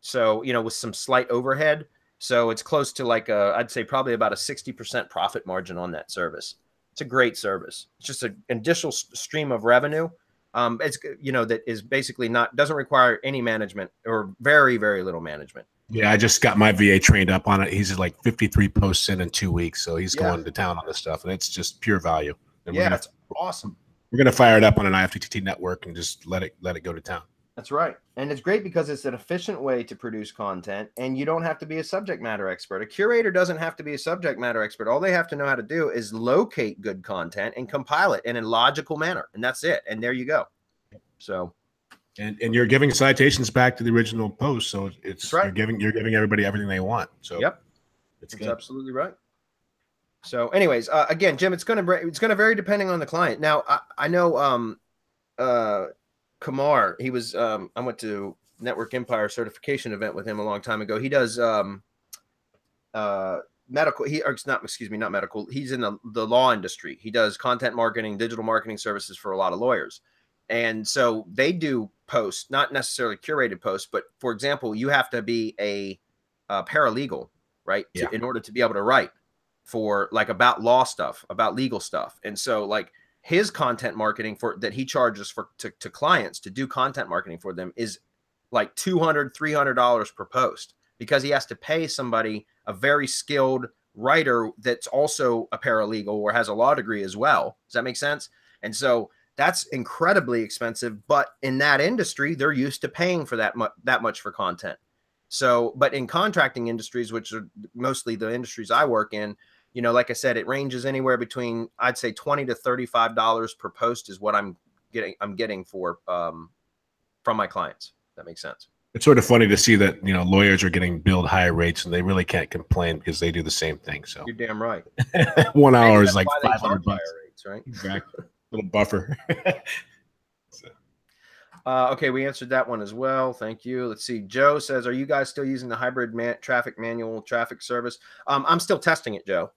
So with some slight overhead. So it's close to like I'd say probably about a 60% profit margin on that service. It's a great service. It's just an additional stream of revenue. It's that is basically doesn't require any management or very, very little management. Yeah, I just got my VA trained up on it. He's like 53 posts in 2 weeks, so he's going to town on this stuff, and it's just pure value. And it's awesome. We're gonna fire it up on an IFTTT network and just let it go to town. That's right. And it's great because it's an efficient way to produce content, and you don't have to be a subject matter expert. A curator doesn't have to be a subject matter expert. All they have to know how to do is locate good content and compile it in a logical manner. And that's it. And there you go. So, and you're giving citations back to the original post. So it's right. You're giving everybody everything they want. So yep, it's absolutely right. So anyways, again, Jim, it's going to vary depending on the client. Now I know, Kamar, he was, I went to Network Empire certification event with him a long time ago. He does, medical, not medical. He's in the law industry. He does content marketing, digital marketing services for a lot of lawyers. And so they do posts, not necessarily curated posts, but for example, you have to be a paralegal, right? Yeah. In order to be able to write for like about law stuff, about legal stuff. And so like his content marketing that he charges to clients to do content marketing for them is like $200, $300 per post, because he has to pay somebody, a very skilled writer that's also a paralegal or has a law degree as well. Does that make sense? And so that's incredibly expensive, but in that industry, they're used to paying for that much for content. So, but in contracting industries, which are mostly the industries I work in, you know, like I said, it ranges anywhere between, I'd say $20 to $35 per post is what I'm getting for from my clients. That makes sense. It's sort of funny to see that, you know, lawyers are getting billed higher rates and they really can't complain because they do the same thing. So you're damn right. 1 hour is like $500, $500, rates, right? Exactly. Little buffer. So. Okay, we answered that one as well. Thank you. Let's see. Joe says, "Are you guys still using the hybrid manual traffic service?" I'm still testing it, Joe.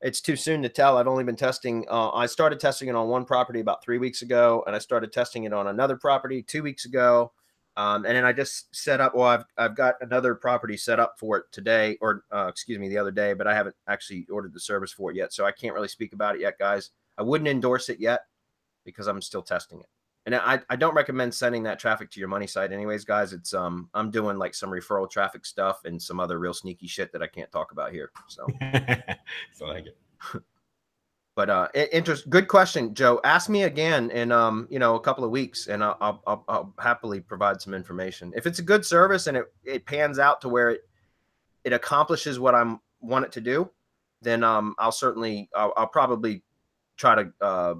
It's too soon to tell. I've only been testing. I started testing it on one property about 3 weeks ago, and I started testing it on another property 2 weeks ago. And then I just set up. Well, I've got another property set up for it today, or excuse me, the other day, but I haven't actually ordered the service for it yet, so I can't really speak about it yet, guys. I wouldn't endorse it yet because I'm still testing it. And I don't recommend sending that traffic to your money site anyways, guys. It's I'm doing like some referral traffic stuff and some other real sneaky shit that I can't talk about here. So so I like it. But good question, Joe. Ask me again in you know, a couple of weeks, and I'll happily provide some information. If it's a good service and it pans out to where it accomplishes what I want it to do, then I'll probably try to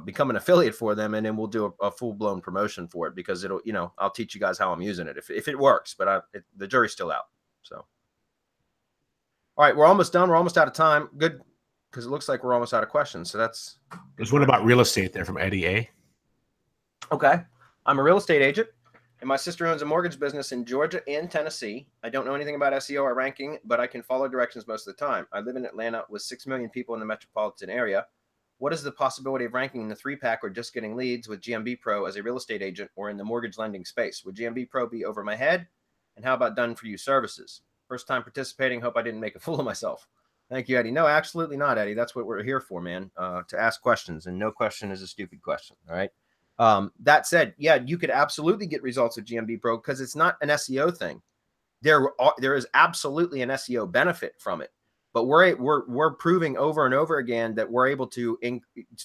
become an affiliate for them, and then we'll do a full-blown promotion for it, because it'll, you know, I'll teach you guys how I'm using it if it works, but the jury's still out. So, all right, we're almost done. We're almost out of time. Good, because it looks like we're almost out of questions. So that's. There's one about real estate there from Eddie A. Okay. I'm a real estate agent, and my sister owns a mortgage business in Georgia and Tennessee. I don't know anything about SEO or ranking, but I can follow directions most of the time. I live in Atlanta with 6 million people in the metropolitan area. What is the possibility of ranking in the 3-pack or just getting leads with GMB Pro as a real estate agent or in the mortgage lending space? Would GMB Pro be over my head? And how about done for you services? First time participating. Hope I didn't make a fool of myself. Thank you, Eddie. No, absolutely not, Eddie. That's what we're here for, man, to ask questions. And no question is a stupid question. All right. That said, yeah, you could absolutely get results with GMB Pro because it's not an SEO thing. There is absolutely an SEO benefit from it. But we're proving over and over again that we're able to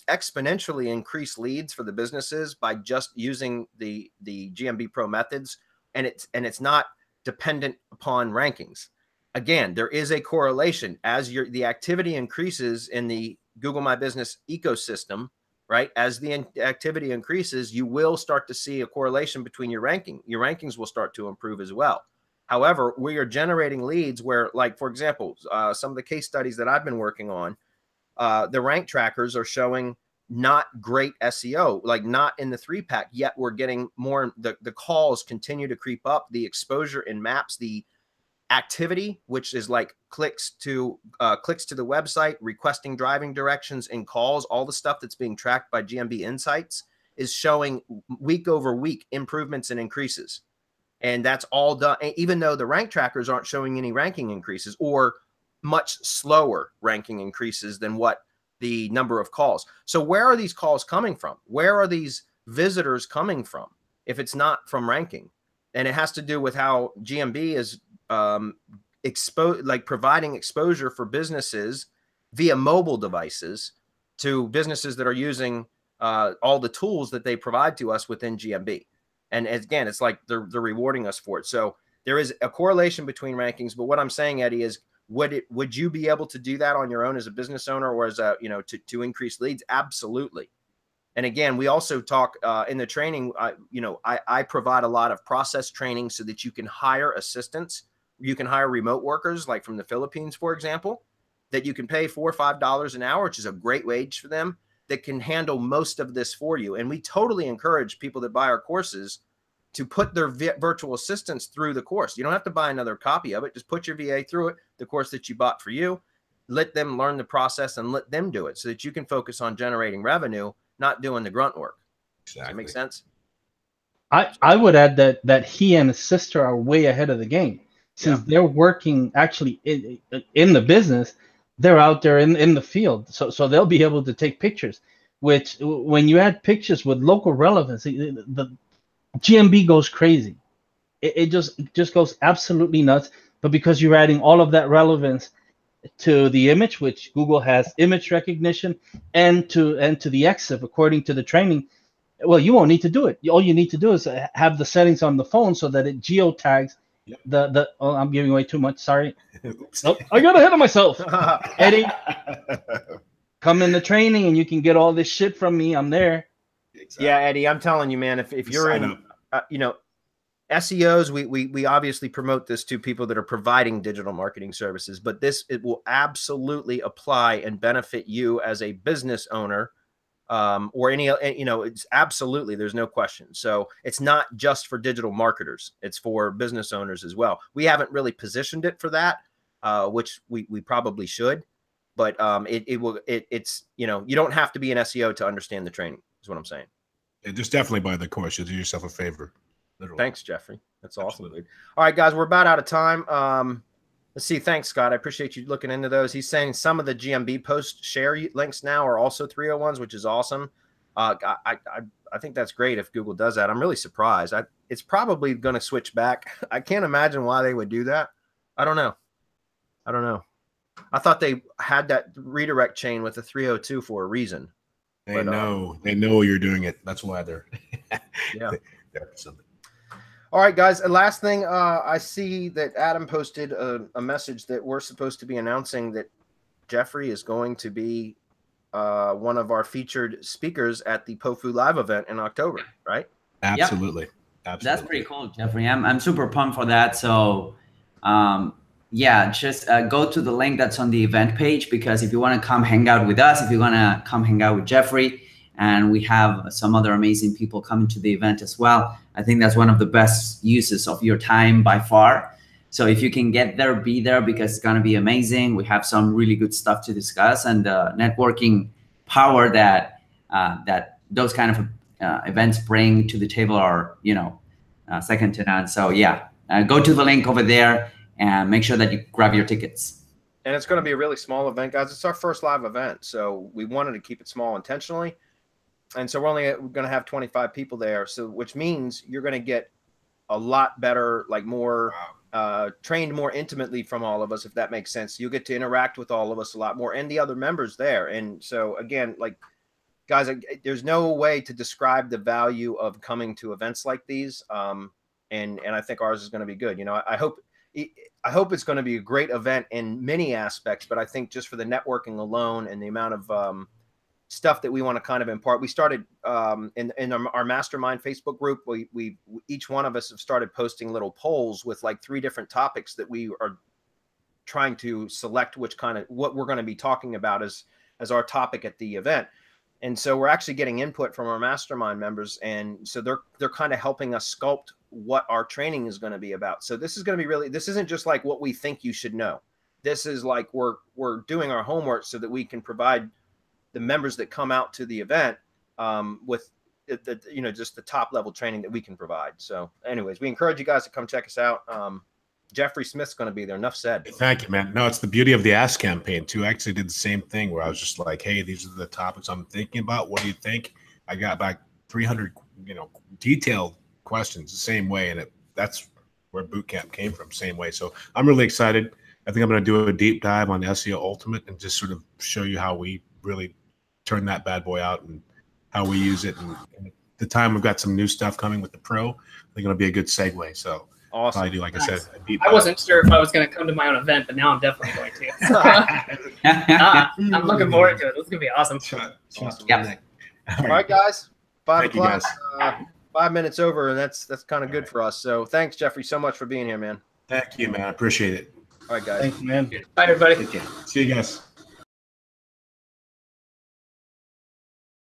exponentially increase leads for the businesses by just using the GMB Pro methods, and it's not dependent upon rankings. Again, there is a correlation as the activity increases in the Google My Business ecosystem, right? As the activity increases, you will start to see a correlation between your ranking. Your rankings will start to improve as well. However, we are generating leads where, like, for example, some of the case studies that I've been working on, the rank trackers are showing not great SEO, like not in the 3-pack, yet we're getting more, the calls continue to creep up, the exposure in maps, the activity, which is like clicks to the website, requesting driving directions and calls, all the stuff that's being tracked by GMB Insights is showing week over week improvements and increases. And that's all done, even though the rank trackers aren't showing any ranking increases or much slower ranking increases than what the number of calls. So where are these calls coming from? Where are these visitors coming from if it's not from ranking? And it has to do with how GMB is providing exposure for businesses via mobile devices to businesses that are using all the tools that they provide to us within GMB. And again, it's like they're rewarding us for it. So there is a correlation between rankings. But what I'm saying, Eddie, is would you be able to do that on your own as a business owner or as a, you know, to increase leads? Absolutely. And again, we also talk in the training, I provide a lot of process training so that you can hire assistants. You can hire remote workers, like from the Philippines, for example, that you can pay $4 or $5 an hour, which is a great wage for them, that can handle most of this for you. And we totally encourage people that buy our courses to put their virtual assistants through the course. You don't have to buy another copy of it. Just put your VA through it, the course that you bought for you. Let them learn the process and let them do it so that you can focus on generating revenue, not doing the grunt work. Exactly. Does that make sense? I would add that he and his sister are way ahead of the game, since they're working actually in the business. They're out there in the field, so they'll be able to take pictures. Which, when you add pictures with local relevance, the GMB goes crazy. It just goes absolutely nuts. But because you're adding all of that relevance to the image, which Google has image recognition, and to the EXIF according to the training, well, you won't need to do it. All you need to do is have the settings on the phone so that it geotags the. Oh, I'm giving away too much. Sorry. Nope, I got ahead of myself. Eddie, come in the training and you can get all this shit from me. I'm there. Exactly. Yeah, Eddie, I'm telling you, man. If you're in, SEOs, we obviously promote this to people that are providing digital marketing services, but it will absolutely apply and benefit you as a business owner, or any, it's absolutely, there's no question. So it's not just for digital marketers, it's for business owners as well. We haven't really positioned it for that, which we probably should, but it's you don't have to be an SEO to understand the training, is what I'm saying. Yeah, just definitely buy the course. You'll do yourself a favor. Literally. Thanks, Jeffrey. That's awesome. Absolutely. All right, guys, we're about out of time. Let's see. Thanks, Scott. I appreciate you looking into those. He's saying some of the GMB post share links now are also 301s, which is awesome. I think that's great if Google does that. I'm really surprised. It's probably going to switch back. I can't imagine why they would do that. I don't know. I thought they had that redirect chain with the 302 for a reason. They know you're doing it. That's why they're something. All right, guys. And last thing, I see that Adam posted a message that we're supposed to be announcing that Jeffrey is going to be one of our featured speakers at the POFU Live event in October, right? Absolutely. Yep. Absolutely. That's pretty cool, Jeffrey. I'm super pumped for that. So, just go to the link that's on the event page, because if you want to come hang out with us, if you want to come hang out with Jeffrey, and we have some other amazing people coming to the event as well, I think that's one of the best uses of your time by far. So if you can get there, be there, because it's going to be amazing. We have some really good stuff to discuss, and the networking power that those kind of events bring to the table are, second to none. So go to the link over there and make sure that you grab your tickets. And it's going to be a really small event, guys. It's our first live event, so we wanted to keep it small intentionally. And so we're only going to have 25 people there. So, which means you're going to get a lot better, like more trained more intimately from all of us, if that makes sense. You'll get to interact with all of us a lot more and the other members there. And so again, like, guys, there's no way to describe the value of coming to events like these. And I think ours is going to be good. I hope it's going to be a great event in many aspects, but I think just for the networking alone and the amount of stuff that we want to kind of impart. We started in our mastermind Facebook group. We each one of us have started posting little polls with like 3 different topics that we are trying to select what we're going to be talking about as our topic at the event. And so we're actually getting input from our mastermind members, and so they're kind of helping us sculpt what our training is going to be about. So this is going to be this isn't just like what we think you should know. This is like we're doing our homework so that we can provide the members that come out to the event with just the top level training that we can provide. So anyways, we encourage you guys to come check us out. Jeffrey Smith's going to be there. Enough said. Thank you, man. No, it's the beauty of the Ask campaign too. I actually did the same thing where I was just like, hey, these are the topics I'm thinking about. What do you think? I got back 300, detailed questions the same way. And that's where Bootcamp came from, same way. So I'm really excited. I think I'm going to do a deep dive on SEO Ultimate and just sort of show you how we really turn that bad boy out and how we use it. And at the time, we've got some new stuff coming with the Pro. I think it'll be a good segue. So awesome. I do, like I said, a deep I wasn't sure if I was going to come to my own event, but now I'm definitely going to. I'm looking forward to it. This is going to be awesome. Awesome. Yeah. All right, guys. 5 Thank you, o'clock. guys. 5 minutes over, and that's kind of good for us. So thanks, Jeffrey, so much for being here, man. Thank you, man. I appreciate it. All right, guys. Thanks, man. Bye, everybody. See you guys.